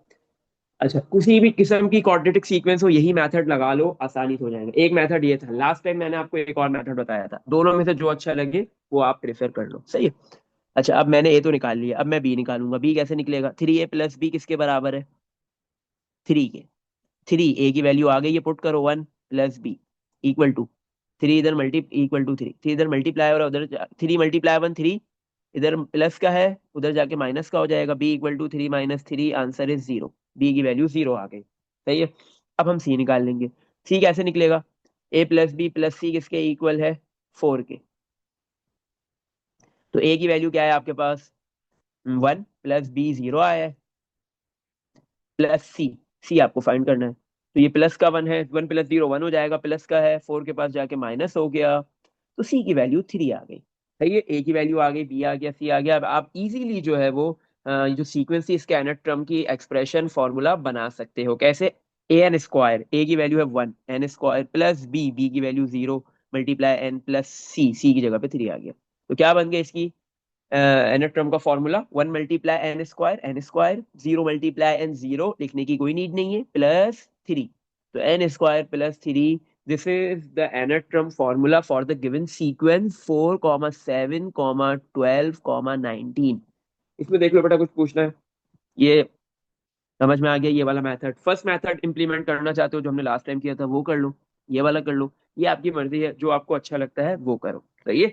A: अच्छा, किसी भी किस्म की क्वाड्रेटिक सीक्वेंस हो, यही मेथड लगा लो, आसानी से हो जाएगा। एक मेथड ये था, लास्ट टाइम मैंने आपको एक और मेथड बताया था, दोनों में से जो अच्छा लगे वो आप प्रेफर कर लो। सही है। अच्छा, अब मैंने ए तो निकाल लिया, अब मैं बी निकालूंगा। बी कैसे निकलेगा? 3a+b किसके बराबर है? 3 के। 3 ए की वैल्यू आ गई है, पुट करो 1+b इक्वल टू 3, इधर मल्टी इक्वल टू 3 इधर मल्टीप्लाई और उधर 3 × 1 3, इधर प्लस का है उधर जाके माइनस का हो जाएगा। b equal to 3 - 3, answer is 0। B की वैल्यू 0 आ गई। सही है। अब हम सी निकाल लेंगे। सी कैसे निकलेगा? a+b+c किसके इक्वल है? 4 के। तो ए की वैल्यू क्या है आपके पास? 1 प्लस बी 0 आया है, प्लस सी। सी आपको फाइंड करना है। तो ये प्लस का 1 है, 1 + 0 1 हो जाएगा, प्लस का है 4 के पास जाके माइनस हो गया। तो सी की वैल्यू 3 आ गई। सही है। ए की वैल्यू आ गई, बी आ गया, सी आ गया। अब आप इजीली जो है वो ये जो सीक्वेंस थी इसके nth टर्म की एक्सप्रेशन फॉर्मूला बना सकते हो। कैसे? an², ए की वैल्यू है 1, n² प्लस बी, बी की वैल्यू 0 मल्टीप्लाई n प्लस सी, सी की जगह पे 3 आ गया। तो क्या बन गया इसकी nth टर्म का फॉर्मूला? 1 × n², 0 × n, लिखने की कोई नीड नहीं है, प्लस 3। तो n² + 3, this is the nth term formula for the given sequence 4, 7, 12, 19। इसमें देख लो बेटा, कुछ पूछना है? ये समझ में आ गया? ये वाला मेथड, फर्स्ट मेथड इंप्लीमेंट करना चाहते हो जो हमने लास्ट टाइम किया था, वो कर लो, ये वाला कर लो, ये आपकी मर्जी है, जो आपको अच्छा लगता है वो करो। सही है।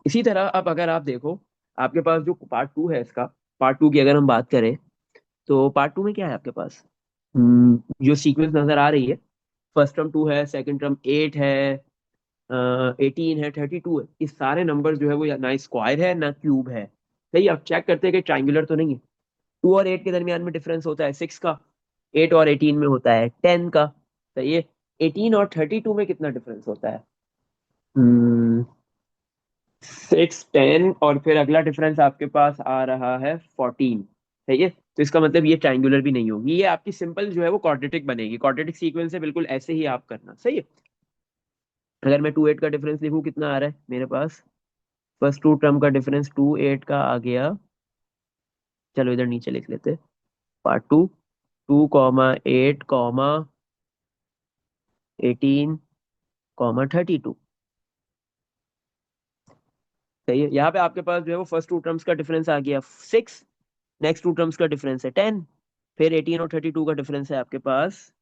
A: इसी तरह अब अगर आप देखो, आपके पास जो पार्ट टू है इसका, पार्ट टू की अगर हम बात करें, तो पार्ट टू में क्या है आपके पास? जो सीक्वेंस नजर आ रही है, फर्स्ट टर्म 2 है, सेकंड टर्म 8 है, 18 है, 32 है। इस सारे नंबर जो है वो ना स्क्वायर है ना क्यूब है। सही। अब चेक करते हैं कि ट्राइंगुलर तो नहीं है। 2 और 8 के दरमियान में डिफरेंस होता है 6 का, 8 और 18 में होता है 10 का। सही है। 18 और 32 में कितना डिफरेंस होता है? 6, 10, और फिर अगला डिफरेंस आपके पास आ रहा है 14। सही है। तो इसका मतलब ये ट्राइंगुलर भी नहीं होगी, ये आपकी सिंपल जो है वो क्वाड्रेटिक बनेगी। क्वाड्रेटिक सीक्वेंस है, बिल्कुल ऐसे ही आप करना। सही है। अगर मैं 2, 8 का डिफरेंस लिखूं, कितना आ रहा है मेरे पास? फर्स्ट टू टर्म का डिफरेंस 2, 8 का आ गया। चलो इधर नीचे लिख लेते। Part two, 2, 8, 18, 32। सही है। यहाँ पे आपके पास जो है वो फर्स्ट टू टर्म्स का डिफरेंस आ गया 6, नेक्स्ट टू टर्म्स का डिफरेंस है 10, फिर 18 और 32 का डिफरेंस है आपके पास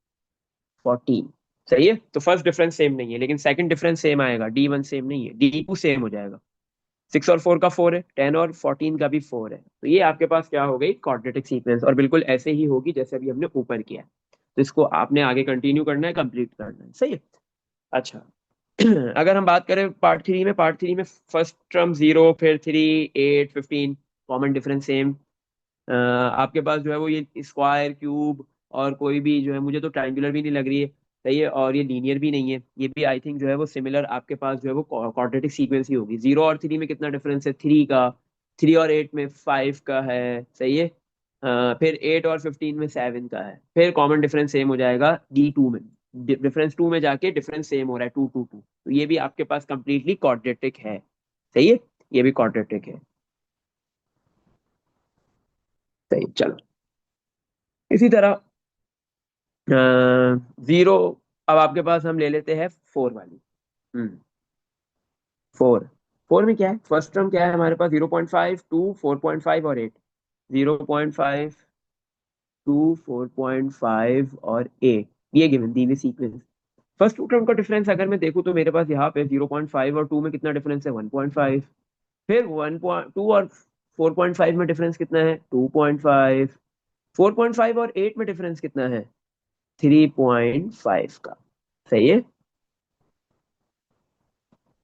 A: 14। सही है। तो फर्स्ट डिफरेंस सेम नहीं है, लेकिन सेकंड डिफरेंस सेम आएगा। D1 सेम नहीं है, D2 सेम हो जाएगा। 6 और 4 का 4 है, 10 और 14 का भी 4 है। तो ये आपके पास क्या हो गई? Quadratic sequence. और बिल्कुल ऐसे ही होगी जैसे अभी हमने ऊपर किया है। तो इसको आपने आगे कंटिन्यू करना है, कंप्लीट करना है। सही है। अच्छा, अगर हम बात करें पार्ट थ्री में, पार्ट थ्री में फर्स्ट टर्म 0, फिर 3, 8, 15, कॉमन डिफरेंस सेम। आपके पास जो है वो ये स्क्वायर, क्यूब और कोई भी जो है, मुझे तो ट्राइंगुलर भी नहीं लग रही है। सही है। और ये लीनियर भी नहीं है, ये भी आई थिंक जो है वो सिमिलर आपके पास जो है वो क्वाड्रेटिक सीक्वेंस ही होगी। 0 और 3 में कितना डिफरेंस है? 3 का। 3 और 8 में 5 का है, सही है। फिर 8 और 15 में 7 का है, फिर कॉमन डिफरेंस सेम हो जाएगा D2 में। डिफरेंस 2 में जाके डिफरेंस सेम हो रहा है, 2 2 2, तो ये भी आपके पास कंप्लीटली क्वाड्रेटिक है, सही है। ये भी क्वाड्रेटिक है, सही। चलो, इसी तरह जीरो, अब आपके पास हम ले लेते हैं 4 वाली। 4, 4 में क्या है, फर्स्ट टर्म क्या है हमारे पास, 0.5, 2, 4.5 और 8। 0.5, 2, 4.5 और 8, ये गिवन दी हुई सीक्वेंस। फर्स्ट टू टर्म का डिफरेंस अगर मैं देखूं तो मेरे पास यहाँ पे 0.5 और 2 में कितना डिफरेंस है, 1.5। फिर 1.2 और 4.5 में डिफरेंस कितना है, 2.5। 4.5 और 8 में डिफरेंस कितना है, 3.5 का, सही है।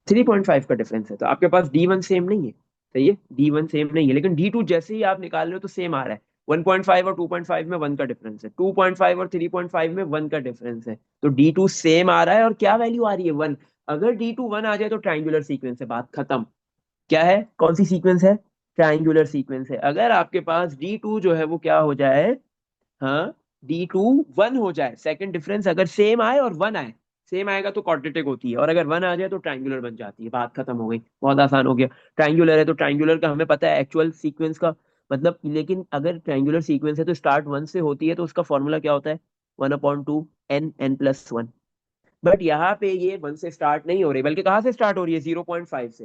A: 3.5 का डिफरेंस है, तो आपके पास D1 सेम नहीं है, सही है। D1 सेम नहीं है, लेकिन D2 जैसे ही आप निकाल रहे हो तो सेम आ रहा है। 1.5 और 2.5 में 1 का डिफरेंस है, 2.5 और 3.5 में 1 का डिफरेंस है, तो D2 सेम आ रहा है, और क्या वैल्यू आ रही है, 1। अगर D2 1 आ जाए तो ट्राइंगुलर सीक्वेंस है, बात खत्म। क्या है, कौन सी सीक्वेंस है, ट्राइंगुलर सीक्वेंस है। अगर आपके पास D2 जो है वो क्या हो जाए, हाँ, D2 1 हो जाए, सेकंड डिफरेंस अगर सेम आए और 1 आए, सेम आएगा तो क्वाड्रेटिक होती है, और अगर 1 आ जाए तो ट्राइंगुलर बन जाती है, बात खत्म हो गई, बहुत आसान हो गया। ट्राइंगुलर है तो ट्राइंगुलर का हमें पता है एक्चुअल सीक्वेंस का मतलब, लेकिन अगर ट्राइंगुलर सीक्वेंस है तो स्टार्ट 1 से होती है, तो उसका फॉर्मूला क्या होता है, 1/2 n n+1। बट यहाँ पे ये 1 से स्टार्ट नहीं हो रही, बल्कि कहाँ से स्टार्ट हो रही है, 0.5 से।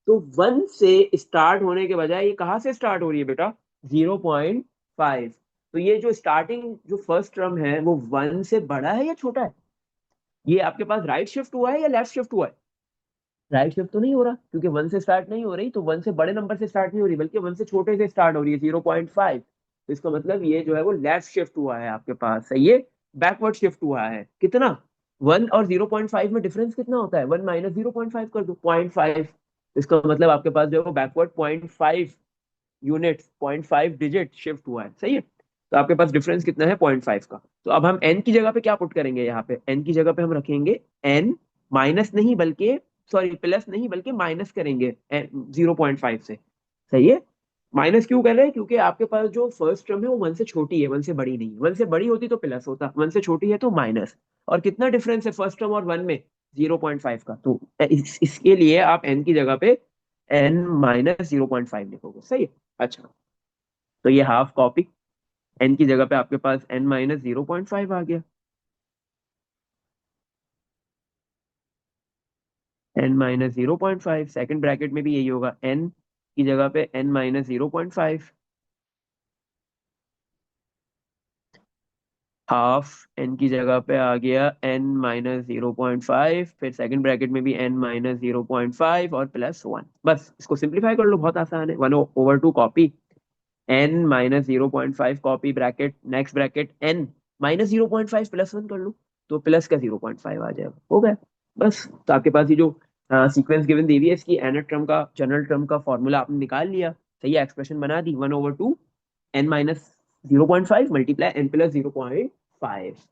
A: तो 1 से स्टार्ट होने के बजाय ये कहाँ से स्टार्ट हो रही है बेटा, 0.5। तो ये जो स्टार्टिंग जो फर्स्ट टर्म है वो 1 से बड़ा है या छोटा है, ये आपके पास राइट शिफ्ट हुआ है या लेफ्ट शिफ्ट हुआ है। राइट शिफ्ट तो नहीं हो रहा, क्योंकि 1 से स्टार्ट नहीं हो रही, तो 1 से बड़े नंबर से स्टार्ट नहीं हो रही, बल्कि 1 से छोटे से स्टार्ट हो रही है, 0.5। तो इसका मतलब ये जो है वो लेफ्ट शिफ्ट हुआ है आपके पास, सही है। बैकवर्ड शिफ्ट हुआ है, कितना, 1 और 0.5 में डिफरेंस कितना होता है, 1 माइनस 0.5 कर दो, 0.5। इसका मतलब आपके पास जो है वो बैकवर्ड 0.5 यूनिट, 0.5 डिजिट शिफ्ट हुआ है, सही है। तो आपके पास डिफरेंस कितना है, 0.5 का। तो अब हम n की जगह पे क्या पुट करेंगे, यहाँ पे n की जगह पे हम रखेंगे n, माइनस नहीं बल्कि, सॉरी प्लस नहीं बल्कि माइनस करेंगे 0.5 से, सही है। माइनस क्यों कर रहे हैं, क्योंकि आपके पास जो फर्स्ट टर्म है वो 1 से छोटी है, 1 से बड़ी नहीं है। 1 से बड़ी होती तो प्लस होता, 1 से छोटी है तो माइनस। और कितना डिफरेंस है फर्स्ट टर्म और 1 में, 0.5 का। तो इसके लिए आप n की जगह पे n-0.5 लिखोगे, सही है। अच्छा, तो ये हाफ कॉपी, n की जगह पे आपके पास n-0.5 आ गया। n-0.5 सेकंड ब्रैकेट में भी यही होगा, n की जगह पे n-0.5, हाफ n की जगह पे आ गया n-0.5, फिर सेकंड ब्रैकेट में भी n-0.5 और +1। बस इसको सिंप्लीफाई कर लो, बहुत आसान है, 1/2 copy, n-0.5 copy, bracket next bracket n-0.5 +1 कर लो, तो प्लस का 0.5 आ जाएगा, हो गया। बस, तो आपके पास ये जो सीक्वेंस गिवन दी हुई है इसकी nth टर्म का, जनरल टर्म का फॉर्मूला आपने निकाल लिया, सही है, एक्सप्रेशन बना दी, 1/2 n-0.5 मल्टीप्लाई n+0.5।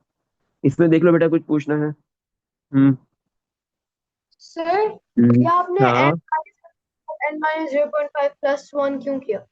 A: इसमें देख लो बेटा, कुछ पूछना है। हम्म।
B: सर, ये आपने
A: हाँ
B: n-0.5 + 1 क्यों किया?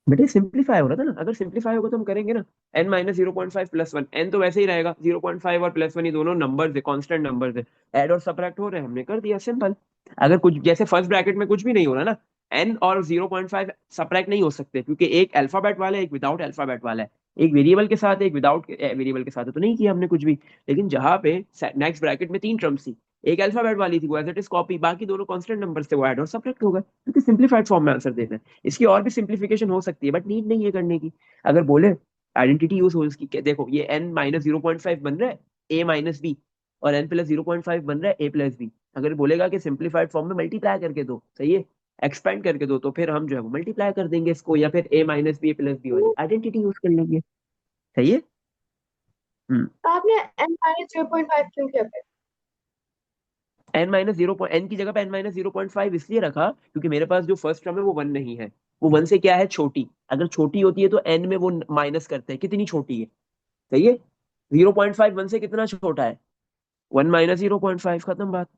A: बेटे, सिंप्लीफाई हो रहा था ना, अगर सिंप्लीफाई होगा तो हम करेंगे ना, n-0.5 + 1, n तो वैसे ही रहेगा, 0.5 और +1 ये दोनों नंबर्स है, कांस्टेंट नंबर्स है, ऐड और सबट्रैक्ट हो रहे हैं, हमने कर दिया, सिंपल। अगर कुछ जैसे फर्स्ट ब्रैकेट में कुछ भी नहीं हो रहा ना, n और 0.5 सबट्रैक्ट नहीं हो सकते, क्योंकि एक अल्फाबेट वाला है, एक विदाउट अल्फाबेट वाला है, एक वेरिएबल के साथ, एक विदाउट वेरिएबल के साथ है, तो नहीं किया हमने कुछ भी। लेकिन जहां पे नेक्स्ट ब्रैकेट में 3 टर्म्स थी, एक अल्फाबेट वाली थी वो एज इट इज कॉपी, बाकी दोनों कांस्टेंट नंबर्स थे, वो ऐड और सबट्रैक्ट हो गए, क्योंकि सिंप्लीफाइड फॉर्म में आंसर देना है। इसकी और भी सिंप्लीफिकेशन हो सकती है, बट नीड नहीं है करने की। अगर बोले आइडेंटिटी यूज हो इसकी, देखो ये n-0.5 बन रहा है a-b, और n+0.5 बन रहा है a+b। अगर बोलेगा कि सिंप्लीफाइड फॉर्म में मल्टीप्लाई करके दो, सही है, एक्सपेंड करके दो, तो फिर हम जो है वो मल्टीप्लाई कर देंगे इसको, या फिर a-b वाली आइडेंटिटी यूज कर लेंगे, सही है। हम्म।
B: तो आपने n-0.5 क्यों किया फिर?
A: n की जगह पे n-0.5 इसलिए रखा क्योंकि मेरे पास जो फर्स्ट टर्म है वो 1 नहीं है, वो 1 से क्या है, छोटी। अगर छोटी होती है तो n में वो माइनस करते हैं, कितनी छोटी है, सही है। 0.5 1 से कितना छोटा है, 1 - 0.5, खत्म बात।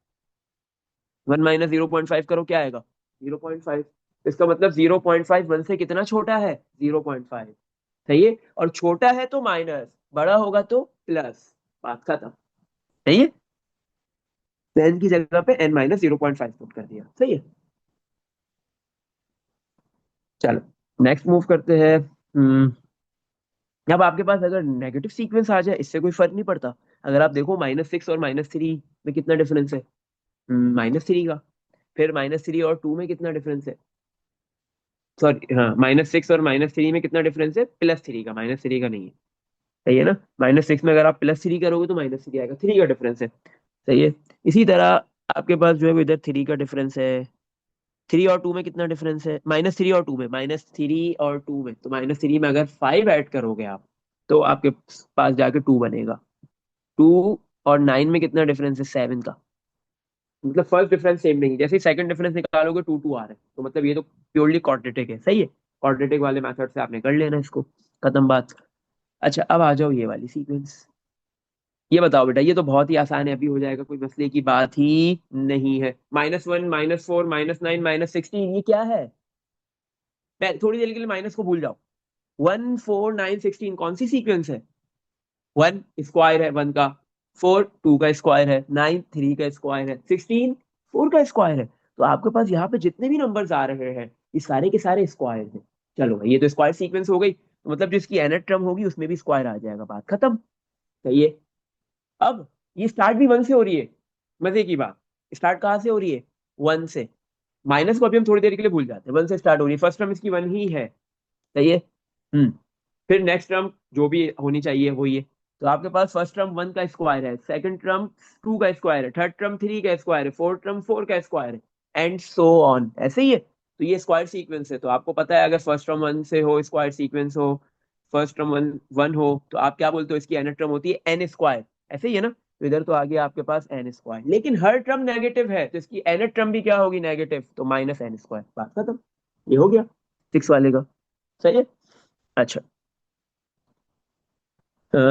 A: 1 - 0.5 करो क्या आएगा, 0.5। इसका मतलब 0.5 1 से कितना छोटा है? 0.5। सही है, और छोटा है तो माइनस, बड़ा होगा तो प्लस, बात खत्म। सही है, तो n की जगह पे n माइनस 0.5 पुट कर दिया। सही है, चलो नेक्स्ट मूव करते हैं। अब आपके पास अगर नेगेटिव सीक्वेंस आ जाए इससे कोई फर्क नहीं पड़ता। अगर आप देखो -6 और -3 में कितना डिफरेंस है? -3 का। फिर -3 और 2 में कितना डिफरेंस है? सॉरी हाँ, -6 और -3 में कितना डिफरेंस है? +3 का, -3 का नहीं है। सही है ना, -6 में अगर आप +3 करोगे तो -3 आएगा, 3 का डिफरेंस है। सही है, इसी तरह आपके पास जो है वो इधर 3 का डिफरेंस है। 3 और 2 में कितना डिफरेंस है? -3 और 2 में, -3 और 2 में, तो -3 में अगर 5 ऐड करोगे आप तो आपके पास जाके 2 बनेगा। 2 और 9 में कितना डिफरेंस है? 7 का। मतलब फर्स्ट डिफरेंस सेम नहीं, जैसे सेकंड डिफरेंस निकालोगे 2 2 आ रहा है, तो मतलब ये तो प्योरली क्वाड्रेटिक है। सही है, क्वाड्रेटिक वाले मेथड से आपने कर लेना इसको, खत्म बात। अच्छा अब आ जाओ ये वाली सीक्वेंस। ये बताओ बेटा, ये तो बहुत ही आसान है, अभी हो जाएगा, कोई मसले की बात ही नहीं है। -1 -4 -9 -16, ये क्या है? थोड़ी देर के लिए माइनस को भूल जाओ। 1 4 9 16 कौन सी सीक्वेंस है? 1 स्क्वायर है 1 का, 4 2 का स्क्वायर है, 9 3 का स्क्वायर है, 16 4 का स्क्वायर है। तो आपके पास यहाँ पे जितने भी नंबर्स आ रहे हैं ये सारे के सारे स्क्वायर हैं। चलो भाई, ये तो स्क्वायर सीक्वेंस हो गई, तो मतलब जिसकी nth टर्म होगी उसमें भी स्क्वायर आ जाएगा, बात खत्म। सही है, अब ये स्टार्ट भी 1 से हो रही है। मजे की बात, स्टार्ट कहाँ से हो रही है? 1 से। माइनस को अभी हम थोड़ी देर के लिए भूल जाते हैं, 1 से स्टार्ट हो रही है, फर्स्ट टर्म इसकी 1 ही है। सही है। हम्म फिर नेक्स्ट टर्म जो भी होनी चाहिए वो ये। तो आपके पास फर्स्ट टर्म 1 का स्क्वायर है, सेकंड टर्म 2 का स्क्वायर है, थर्ड टर्म 3 का स्क्वायर है, फोर्थ टर्म 4 का स्क्वायर है, एंड सो ऑन, ऐसे ही है। तो ये स्क्वायर सीक्वेंस है, तो आपको पता है अगर फर्स्ट टर्म 1 से हो, स्क्वायर सीक्वेंस हो, फर्स्ट टर्म 1 हो, तो आप क्या बोलते हो? इसकी nth टर्म होती है एन स्क्वायर। ऐसे ही है ना, तो इधर तो आ गया आपके पास एन स्क्वायर, लेकिन हर टर्म नेगेटिव है तो इसकी nth टर्म भी क्या होगी? नेगेटिव, तो -n स्क्वायर, बात खत्म। ये हो गया 6 वाले का। सही है। अच्छा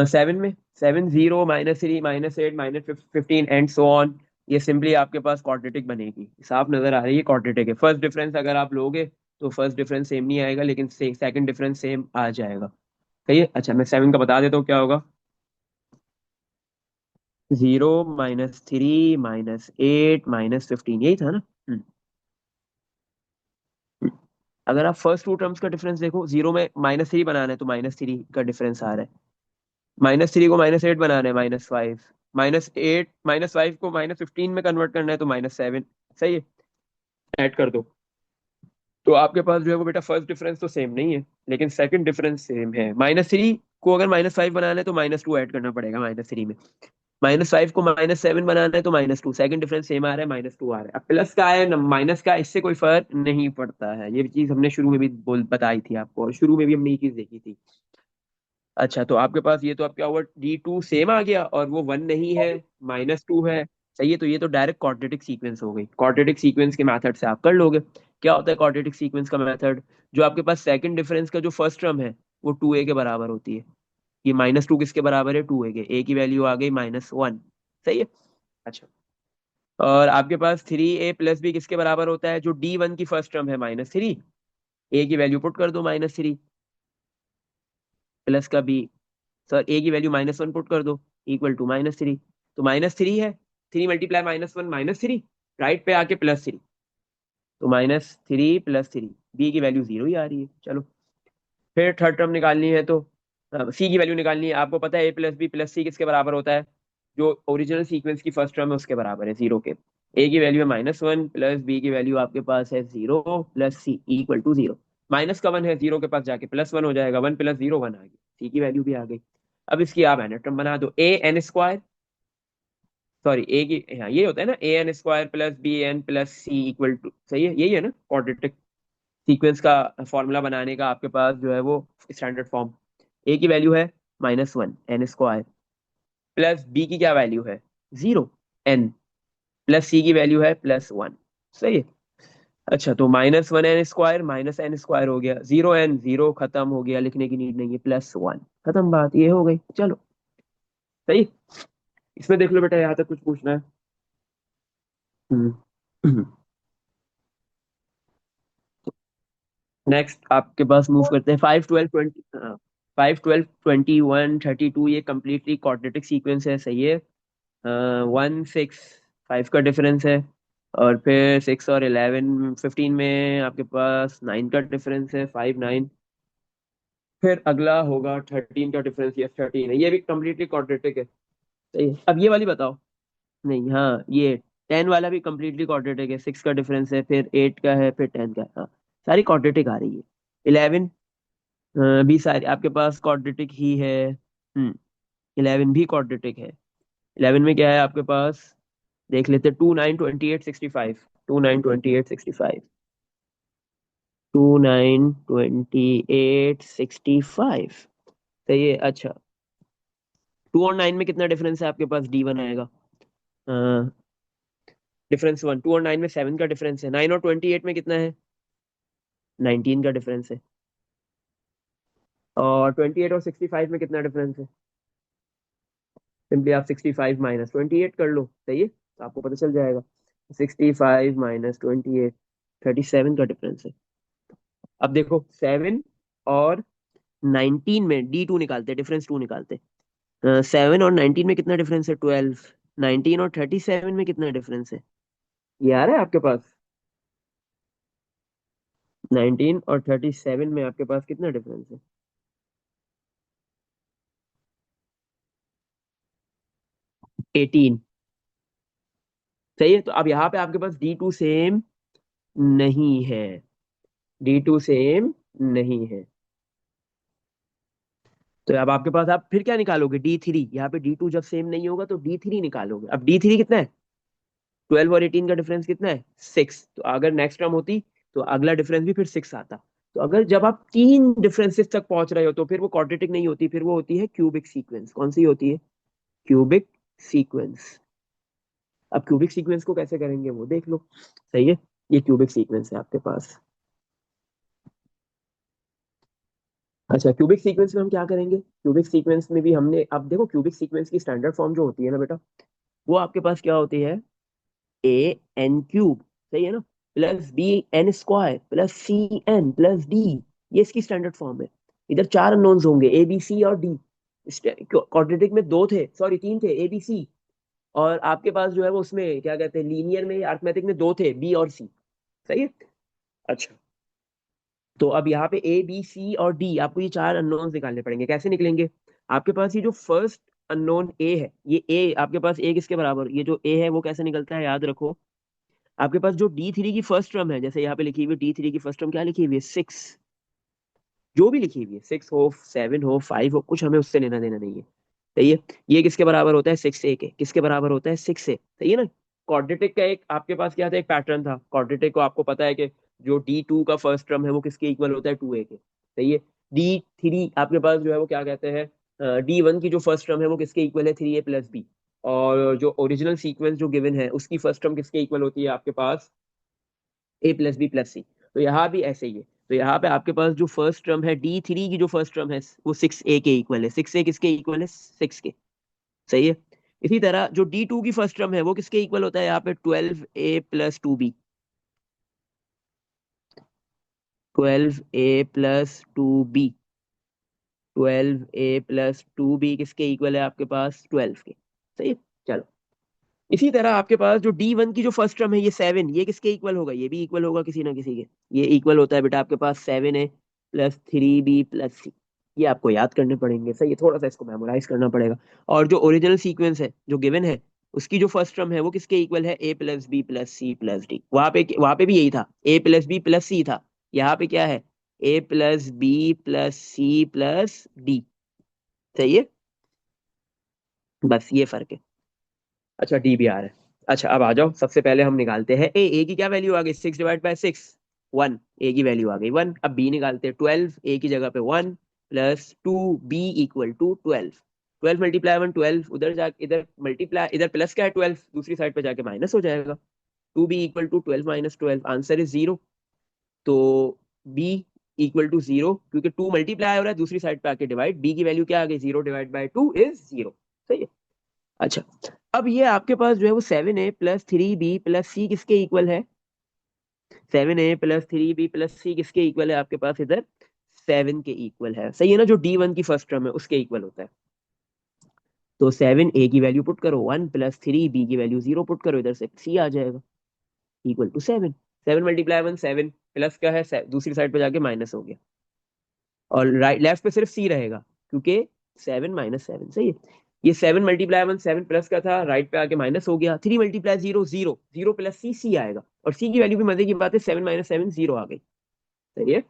A: 7 में, 7 0 -3 -8 -15 एंड सो ऑन, ये सिंपली आपके पास क्वाड्रेटिक बनेगी। साफ नजर आ रही है क्वाड्रेटिक है। फर्स्ट डिफरेंस अगर आप लोगे तो फर्स्ट डिफरेंस सेम नहीं आएगा, लेकिन सेकंड डिफरेंस सेम आ जाएगा। सही है। अच्छा मैं 7 का बता देता हूँ क्या होगा। 0 -3 -8 -15, यही था ना? हम्म। अगर आप फर्स्ट टू टर्म्स का डिफरेंस देखो, 0 में -3 बनाना है तो -3 का डिफरेंस आ रहा है, -3 को -8 बनाना है -5, -8 -5 को -15 में कन्वर्ट करना है तो -7। सही है, ऐड कर दो। तो आपके पास जो है वो बेटा फर्स्ट डिफरेंस तो सेम नहीं है, लेकिन सेकंड डिफरेंस सेम है। -3 को अगर -5 बनाना है तो -2 ऐड करना पड़ेगा -3 में। -5 को -7 बनाना है तो -2, सेकंड डिफरेंस सेम आ रहा है, -2 आ रहा है। अब प्लस का है माइनस का, इससे कोई फर्क नहीं पड़ता है। ये चीज हमने शुरू में भी बताई थी आपको, और शुरू में भी हमने ये चीज देखी थी। अच्छा तो आपके पास ये तो अब क्या हुआ, D2 सेम आ गया और वो 1 नहीं है, -2 है। सही है, तो ये तो डायरेक्ट क्वाड्रेटिक सीक्वेंस हो गई। क्वाड्रेटिक सीक्वेंस के मेथड से आप कर लोगे। क्या होता है क्वाड्रेटिक सीक्वेंस का मेथड? जो आपके पास सेकंड डिफरेंस का जो फर्स्ट टर्म है वो 2a के बराबर होती है। ये -2 किसके बराबर है? 2a के। a की वैल्यू आ गई -1। सही है। अच्छा, और आपके पास 3a + b किसके बराबर होता है? जो D1 की फर्स्ट टर्म है -3, a की वैल्यू पुट कर दो -3, प्लस का b, सर ए की वैल्यू -1 पुट कर दो, इक्वल टू -3। तो -3 है, 3 मल्टीप्लाई -1 -3, राइट पे आके +3, तो -3 +3, बी की वैल्यू 0 ही आ रही है। चलो फिर थर्ड टर्म निकालनी है तो सी की वैल्यू निकालनी है। आपको पता है a + b + c किसके बराबर होता है? जो ओरिजिनल सीक्वेंस की फर्स्ट टर्म है उसके बराबर है, 0 के। ए की वैल्यू है -1 प्लस बी की वैल्यू आपके पास है 0 plus c equal to 0। Minus का 1 है, 0 के पास जाके +1 हो जाएगा, 1 + 0 1 आ गई, सी की वैल्यू भी आ गई। अब इसकी आप एनाटर्म बना दो, an², सॉरी ए की, हाँ ये होता है ना, an² + bn + c equal to, सही है, यही है ना क्वाड्रेटिक सीक्वेंस का फॉर्मूला बनाने का आपके पास जो है वो स्टैंडर्ड फॉर्म। ए की वैल्यू है -1 n² प्लस बी की क्या वैल्यू है? 0 n, प्लस सी की वैल्यू है +1। सही है। अच्छा तो -1 n² -n² हो गया, 0 खत्म हो गया, लिखने की नीड नहीं है, +1, खत्म बात, ये हो गई। चलो सही। इसमें देख लो बेटा, यहाँ तक कुछ पूछना है? हम्म नेक्स्ट आपके पास मूव करते हैं 5 12 20 5 12 21 32, ये कम्प्लीटली क्वाड्रेटिक सीक्वेंस है, सही है। 1 6 5 का डिफरेंस है, और फिर 6 और 11 15 में आपके पास 9 का डिफरेंस है, 5 9। फिर अगला होगा 13 का डिफरेंस, ये 13 है, ये भी कम्प्लीटली क्वाड्रेटिक है, सही है। अब ये वाली बताओ। नहीं, हाँ, ये 10 वाला भी कम्प्लीटली क्वाड्रेटिक है, 6 का डिफरेंस है, फिर 8 का है, फिर 10 का है, हाँ। सारी क्वाड्रेटिक आ रही है। 11 भी सारी आपके पास क्वाड्रेटिक ही है। 11 भी क्वाड्रेटिक है। 11 में क्या है आपके पास, देख लेते, 2 9 28 65। 2 9 28 65। 2 9 28 65, सही है। अच्छा, 2 और 9 में कितना डिफरेंस है आपके पास, D1 आएगा। डिफरेंस 1, 2 और 9 में 7 का डिफरेंस है, 9 और 28 में कितना है, 19 का डिफरेंस है। और 28 और 65 में कितना डिफरेंस है, सिंपली आप 65 - 28 कर लो, सही है, तो आपको पता चल जाएगा। 65 - 28, 37 का डिफरेंस है। अब देखो, 7 और 19 में D2 निकालते, डिफरेंस 2 निकालते। 7 और 19 में कितना डिफरेंस है, 12। 19 और 37 में कितना डिफरेंस है, ये आ रहा है आपके पास। 19 और 37 में आपके पास कितना डिफरेंस है, 18, सही है। तो अब यहाँ पे आपके पास D2 सेम नहीं है, D2 सेम नहीं है। तो अब आपके पास, आप फिर क्या निकालोगे, D3। यहाँ पे D2 जब सेम नहीं होगा तो D3 निकालोगे। अब D3 कितना है, 12 और 18 का डिफरेंस कितना है, 6। तो अगर नेक्स्ट टर्म होती तो अगला डिफरेंस भी फिर 6 आता। तो अगर जब आप 3 डिफरेंसेस तक पहुंच रहे हो तो फिर वो क्वाड्रेटिक नहीं होती, फिर वो होती है क्यूबिक सीक्वेंस। कौन सी होती है, क्यूबिक सीक्वेंस। अब क्यूबिक सीक्वेंस को कैसे करेंगे वो देख लो, सही है। ये क्यूबिक सीक्वेंस है आपके पास। अच्छा, क्यूबिक सीक्वेंस में हम क्या करेंगे, क्यूबिक सीक्वेंस में भी हमने, अब देखो, क्यूबिक सीक्वेंस की स्टैंडर्ड फॉर्म जो होती है ना बेटा, वो आपके पास क्या होती है, an³ सही है ना, +bn² +cn +d, ये इसकी स्टैंडर्ड फॉर्म है। इधर 4 अननोन्स होंगे, A B C और D। क्वाड्रेटिक में दो थे, सॉरी 3 थे, ABC। और आपके पास जो है वो उसमें क्या कहते हैं, लीनियर में, अर्थमेटिक में दो थे, B और C, सही है। अच्छा, तो अब यहाँ पे A B C और D, आपको ये 4 अननोन्स निकालने पड़ेंगे। कैसे निकलेंगे, आपके पास ये जो फर्स्ट अननोन A है, ये A आपके पास A किसके बराबर, ये जो A है वो कैसे निकलता है, याद रखो। आपके पास जो D3 की फर्स्ट टर्म है, जैसे यहाँ पे लिखी हुई है, D3 की फर्स्ट टर्म क्या लिखी हुई है, 6। जो भी लिखी हुई है, 6 हो, 7 हो, 5 हो, कुछ हमें उससे लेना देना नहीं है, सही है। ये किसके बराबर होता है, 6A के, किसके बराबर होता है, 6A, सही है ना। क्वाड्रेटिक का एक आपके पास क्या था, एक पैटर्न था क्वाड्रेटिक को, आपको पता है कि जो D2 का फर्स्ट टर्म है वो किसके इक्वल होता है, 2A के, सही है। D3 आपके पास जो है वो क्या कहते हैं, D1 की जो फर्स्ट टर्म है वो किसके इक्वल है, 3A + B। और जो ओरिजिनल सीक्वेंस जो गिवन है उसकी फर्स्ट टर्म किसके इक्वल होती है आपके पास, A + B + C। तो यहाँ भी ऐसे ही है। तो यहाँ पे आपके पास जो फर्स्ट टर्म है, D3 की जो फर्स्ट टर्म है वो 6A के इक्वल है, 6A किसके इक्वल है, 6 के, सही है। इसी तरह जो D2 की फर्स्ट टर्म है वो किसके इक्वल होता है, यहाँ पे 12A + 2B। 12A + 2B, 12A + 2B किसके इक्वल है आपके पास, 12 के, सही है। चलो, इसी तरह आपके पास जो D1 की जो फर्स्ट टर्म है, ये 7, ये किसके इक्वल होगा, ये भी इक्वल होगा किसी ना किसी के। ये इक्वल होता है बेटा आपके पास 7A + 3B + C। ये आपको याद करने पड़ेंगे, सही है, थोड़ा सा इसको मेमोराइज करना पड़ेगा। और जो ओरिजिनल सीक्वेंस है जो गिवन है, उसकी जो फर्स्ट टर्म है वो किसके इक्वल है, A + B + C + D। वहां पे भी यही था, A + B + C था। यहाँ पे क्या है, A + B + C + D, सही है। बस ये फर्क है। अच्छा, डी भी आ रहा है। अच्छा, अब आ जाओ, सबसे पहले हम निकालते हैं ए की क्या वैल्यू आ गई, 6/6, 1। ए की वैल्यू आ गई 1। अब बी निकालते हैं, 12, ए की जगह पे 1 +2B = 12। 12 × 1 12, उधर जाके इधर मल्टीप्लाई, इधर प्लस का है 12, दूसरी साइड पे जाके माइनस हो जाएगा। 2B = 12 - 12, answer is 0। तो B = 0, क्योंकि 2 मल्टीप्लाई हो रहा है, दूसरी साइड पे आके डिवाइड, B की वैल्यू क्या आ गई, 0/2 इज 0, सही है। अच्छा, अब ये आपके पास जो है वो 7A + 3B + C किसके इक्वल है, 7a प्लस 3b प्लस सी किसके इक्वल है आपके पास इधर? 7 के इक्वल है, सही है ना? जो D1 की फर्स्ट टर्म है उसके इक्वल होता है। तो 7a की वैल्यू पुट करो 1 प्लस 3b की वैल्यू 0 पुट करो, इधर से c आ जाएगा इक्वल टू 7। 7 मल्टीप्लाई 1 7, प्लस का है दूसरी साइड पे जाके माइनस हो गया, और राइट लेफ्ट पे सिर्फ सी रहेगा क्योंकि 7 माइनस 7, सही है। ये 7 मल्टीप्लाई 1 7 प्लस का था, राइट पे आके माइनस हो गया। 3 मल्टीप्लाई 0 0, 0 प्लस सी सी आएगा, और सी की वैल्यू भी मजे की बात है 7 माइनस 7 0 आ गई, सही है।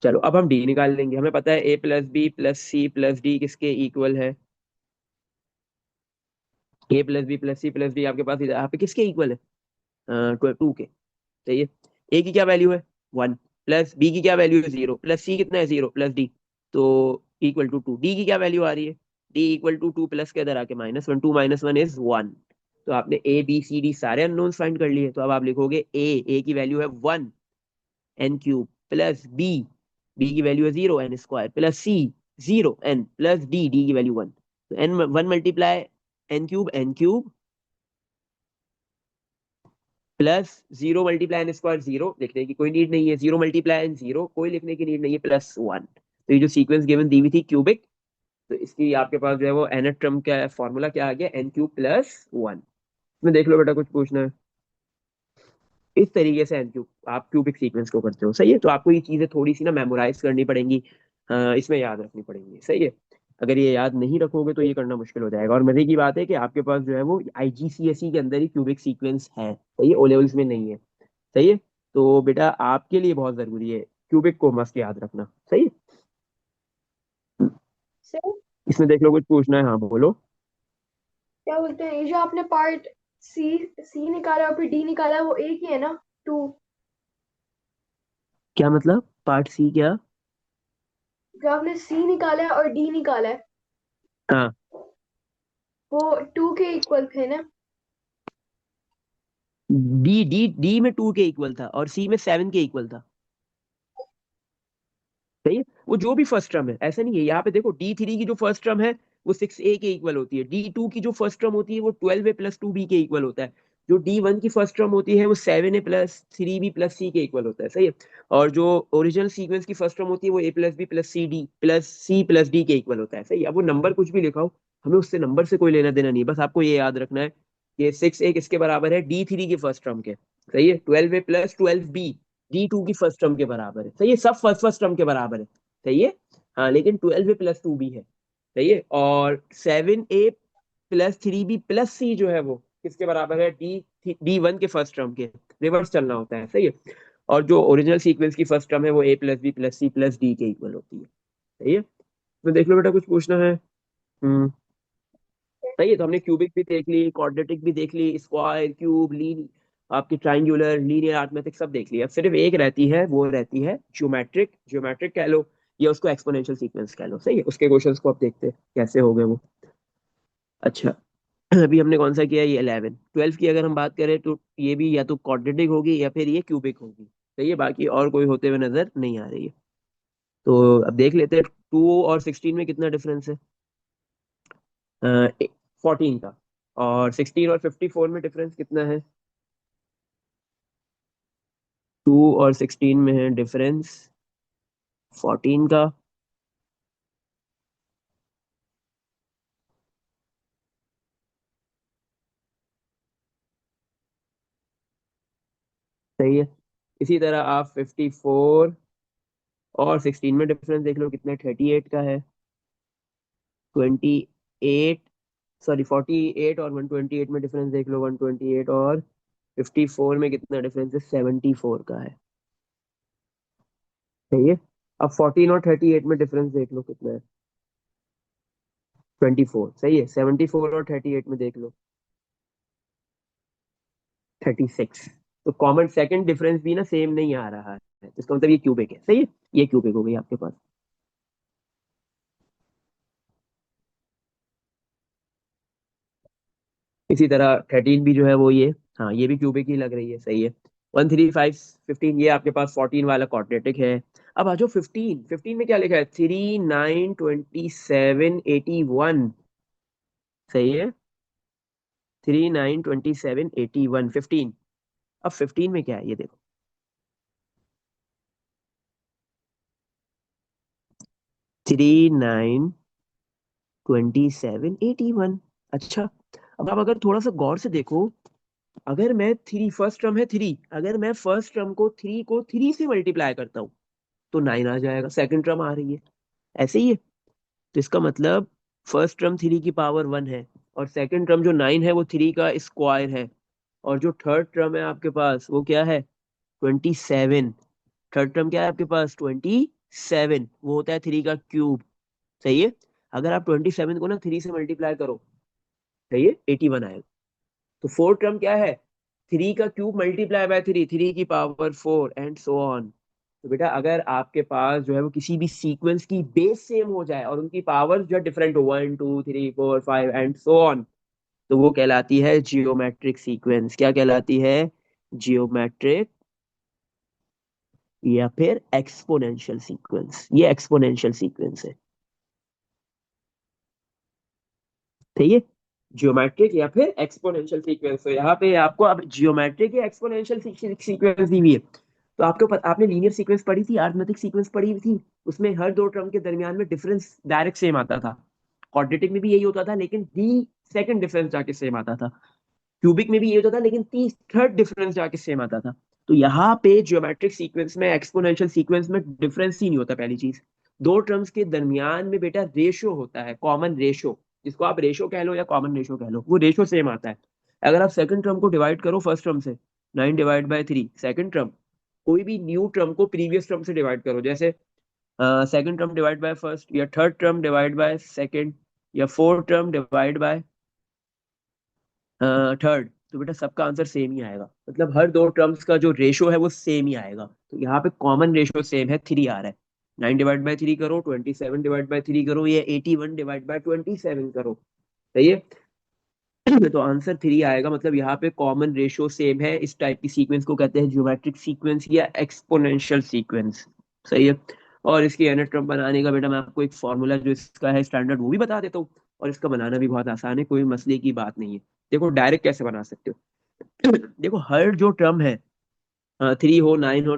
A: चलो अब हम डी निकाल लेंगे। हमें पता है A plus B plus C plus D किसके इक्वल है? A plus B plus C plus D आपके पास इधर यहाँ पे किसके इक्वल है? 2 के, सही है। ए की क्या वैल्यू है? 1, प्लस बी की क्या वैल्यू है? 0, प्लस सी कितना है? 0 प्लस डी, तो इक्वल टू 2। डी की क्या वैल्यू आ रही है? डी इक्वल टू 2 प्लस के इधर आके -1, 2 माइनस 1 इज 1। तो आपने ए बी सी डी सारे अननोन्स फाइंड कर लिए, तो अब आप लिखोगे ए की वैल्यू है 1 एन क्यूब, प्लस बी की वैल्यू है 0 n square, plus c 0 n, plus d की वैल्यू 1। तो n 1 multiply n cube plus 0 multiply n square, 0 लिखने की कोई नीड नहीं है, 0 मल्टीप्लाई एन 0 कोई लिखने की नीड नहीं है, प्लस 1। तो ये जो सीक्वेंस गिवन दी हुई थी क्यूबिक, तो इसकी आपके पास जो है वो एन टर्म का फॉर्मूला क्या आ गया? N cube plus 1। इसमें देख लो बेटा, कुछ पूछना है? इस तरीके से एन क्यूब आप क्यूबिक सीक्वेंस को करते हो, सही है। तो आपको ये चीजें थोड़ी सी ना मेमोराइज करनी पड़ेंगी, इसमें याद रखनी पड़ेंगी, सही है। अगर ये याद नहीं रखोगे तो ये करना मुश्किल हो जाएगा। और मजे की बात है कि आपके पास जो है वो आईजीसीएसई के अंदर ही क्यूबिक सीक्वेंस है, सही है, ओ लेवल्स में नहीं है, सही है। तो बेटा आपके लिए बहुत जरूरी है क्यूबिक को मस्त याद रखना, सही है।
B: सर
A: इसमें देख लो, कुछ पूछना है? हाँ बोलो।
B: क्या बोलते हैं, ये जो आपने पार्ट सी सी निकाला और फिर डी निकाला वो एक ही है ना? 2।
A: क्या मतलब पार्ट सी क्या?
B: जो आपने सी निकाला है और डी निकाला है
A: हाँ,
B: वो 2 के इक्वल थे ना?
A: डी में 2 के इक्वल था और सी में 7 के इक्वल था, सही है। वो जो भी फर्स्ट टर्म है, ऐसा नहीं है, यहाँ पे देखो D3 की जो फर्स्ट टर्म है वो 6a के इक्वल होती है, D2 की जो फर्स्ट टर्म होती है वो 12a प्लस 2b के इक्वल होता है, जो D1 की फर्स्ट टर्म होती है वो 7a plus 3b plus c के इक्वल होता है, सही है। और जो ओरिजिनल सीक्वेंस की फर्स्ट टर्म होती है वो a plus B plus c d plus C plus d के इक्वल होता है, सही है। अब वो नंबर कुछ भी लिखा हो, हमें उससे नंबर से कोई लेना देना नहीं है, बस आपको ये याद रखना है कि 6a किसके बराबर है? D3 की फर्स्ट टर्म के, सही है। 12a प्लस 12b D2 की फर्स्ट टर्म के बराबर है, सही है। सब फर्स्ट फर्स्ट टर्म के बराबर है, सही है। हाँ, लेकिन 12 प्लस 2b है, सही है। और 7a प्लस 3b प्लस सी जो है वो किसके बराबर है? D1 के फर्स्ट टर्म के, रिवर्स चलना होता है, सही है। और जो ओरिजिनल सीक्वेंस की फर्स्ट टर्म है वो a plus B plus C plus d के इक्वल होती है, सही है। तो देख लो बेटा, कुछ पूछना है? हम्म, सही है। तो हमने क्यूबिक भी देख ली, क्वाड्रेटिक भी देख ली, स्क्वायर, क्यूब, लीन, आपकी ट्राइंगुलर, लीनियर, अरिथमेटिक सब देख लिया। अब सिर्फ एक रहती है, वो रहती है ज्योमेट्रिक, ज्योमेट्रिक कह लो या उसको एक्सपोनेंशियल सीक्वेंस कह लो, सही है। उसके क्वेश्चंस को अब देखते हैं कैसे हो गए वो। अच्छा, अभी हमने कौन सा किया? ये 11 12 की अगर हम बात करें तो ये भी या तो क्वाड्रेटिक होगी या फिर ये क्यूबिक होगी, सही है। बाकी और कोई होते हुए नजर नहीं आ रही है। तो अब देख लेते हैं 2 और 16 में कितना डिफरेंस है? 14 का। और 16 और 54 में डिफरेंस कितना है? 2 और 16 में है डिफरेंस 14 का। सही है। इसी तरह आप 54 और 16 में डिफरेंस देख लो कितना है, 38 का है। 28, सॉरी 48 और 128 में डिफरेंस देख लो, 128 और 54 में कितना डिफरेंस है? 74 का है, सही है। अब 14 और 38 में डिफरेंस देख लो कितना है? 24, सही है। 74 और 38 में देख लो 36। तो कॉमन सेकंड डिफरेंस भी ना सेम नहीं आ रहा है, तो इसका मतलब ये क्यूबिक है, सही है। ये क्यूबिक हो गई आपके पास। इसी तरह 13 भी जो है वो ये, हाँ ये भी क्यूबिक ही लग रही है, सही है। 1 3 5 15 ये आपके पास 14 वाला क्वाड्रेटिक है। अब आ जाओ 15, 15 में क्या लिखा है? 3 9 27 81, सही है। 3 9 27 81 15। अब 15 में क्या है ये देखो, 3, 9, 27, 81। अच्छा, अब आप अगर थोड़ा सा गौर से देखो, अगर मैं थ्री, फर्स्ट टर्म है थ्री, अगर मैं फर्स्ट टर्म को थ्री से मल्टीप्लाई करता हूँ तो 9 आ जाएगा, सेकंड टर्म आ रही है, ऐसे ही है। तो इसका मतलब फर्स्ट टर्म 3 की पावर 1 है, और सेकंड टर्म जो 9 है वो 3 का स्क्वायर है, और जो थर्ड टर्म है आपके पास वो क्या है, 27। थर्ड टर्म क्या है आपके पास, 27, वो होता है 3 का क्यूब। सही है। अगर आप 27 को ना 3 से मल्टीप्लाई करो, सही है, 81 आएगा। तो फोर्थ टर्म क्या है, 3 का क्यूब मल्टीप्लाई बाय 3, 3 की पावर 4 एंड सो ऑन। तो बेटा अगर आपके पास जो है वो किसी भी सीक्वेंस की बेस सेम हो जाए और उनकी पावर जो डिफरेंट हो, 1, 2, 3, 4, 5 एंड सो ऑन, तो वो कहलाती है जियोमेट्रिक सीक्वेंस। क्या कहलाती है, जियोमेट्रिक या फिर एक्सपोनेंशियल सीक्वेंस। ये एक्सपोनेंशियल सीक्वेंस है, ठीक है। जियोमेट्रिक या फिर एक्सपोनेंशियल सीक्वेंस। तो यहाँ पे आपको अब जियोमेट्रिक या एक्सपोनेंशियल सीक्वेंस दी हुई है। तो आपने लीनियर सीक्वेंस पढ़ी थी, अरिथमेटिक सीक्वेंस पढ़ी हुई थी, उसमें हर दो टर्म के दरमियान में डिफरेंस डायरेक्ट सेम आता था। क्वाड्रेटिक में भी यही होता था, लेकिन दी सेकंड डिफरेंस जाके सेम आता था। क्यूबिक में भी ये होता था, लेकिन तीस थर्ड डिफरेंस जाके सेम आता था। तो यहाँ पे जियोमेट्रिक सीक्वेंस में, एक्सपोनेंशियल सीक्वेंस में डिफरेंस ही नहीं होता। पहली चीज, दो टर्म्स के दरमियान में बेटा रेशो होता है, कॉमन रेशो, जिसको आप रेशो कह लो या कॉमन रेशो कह लो, वो रेशो सेम आता है। अगर आप सेकंड टर्म को डिवाइड करो फर्स्ट टर्म से, 9 डिवाइड बाय 3 सेकंड टर्म, कोई भी न्यू टर्म को प्रीवियस टर्म से डिवाइड करो, जैसे second term divide by first, या third term divide by second, या fourth term divide by third, तो बेटा सबका आंसर सेम ही आएगा। मतलब हर दो टर्म्स का जो रेशो है वो सेम ही आएगा। तो यहाँ पे कॉमन रेशो सेम है, 3 आ रहा है। 9 डिवाइड बाय 3 करो, 27 डिवाइड बाय 3 करो, ये 81 डिवाइड बाय 27 करो, सही है। तो आंसर 3 आएगा। मतलब यहाँ पे कॉमन रेशो सेम है। इस टाइप की सीक्वेंस को कहते हैं ज्योमेट्रिक सीक्वेंस या एक्सपोनेंशियल सीक्वेंस, सही है। और इसकी यूनिट टर्म बनाने का बेटा मैं आपको एक फॉर्मूला जो इसका है स्टैंडर्ड वो भी बता देता हूँ, और इसका बनाना भी बहुत आसान है, कोई मसले की बात नहीं है। देखो डायरेक्ट कैसे बना सकते हो। देखो हर जो टर्म है, 3 हो, 9 हो,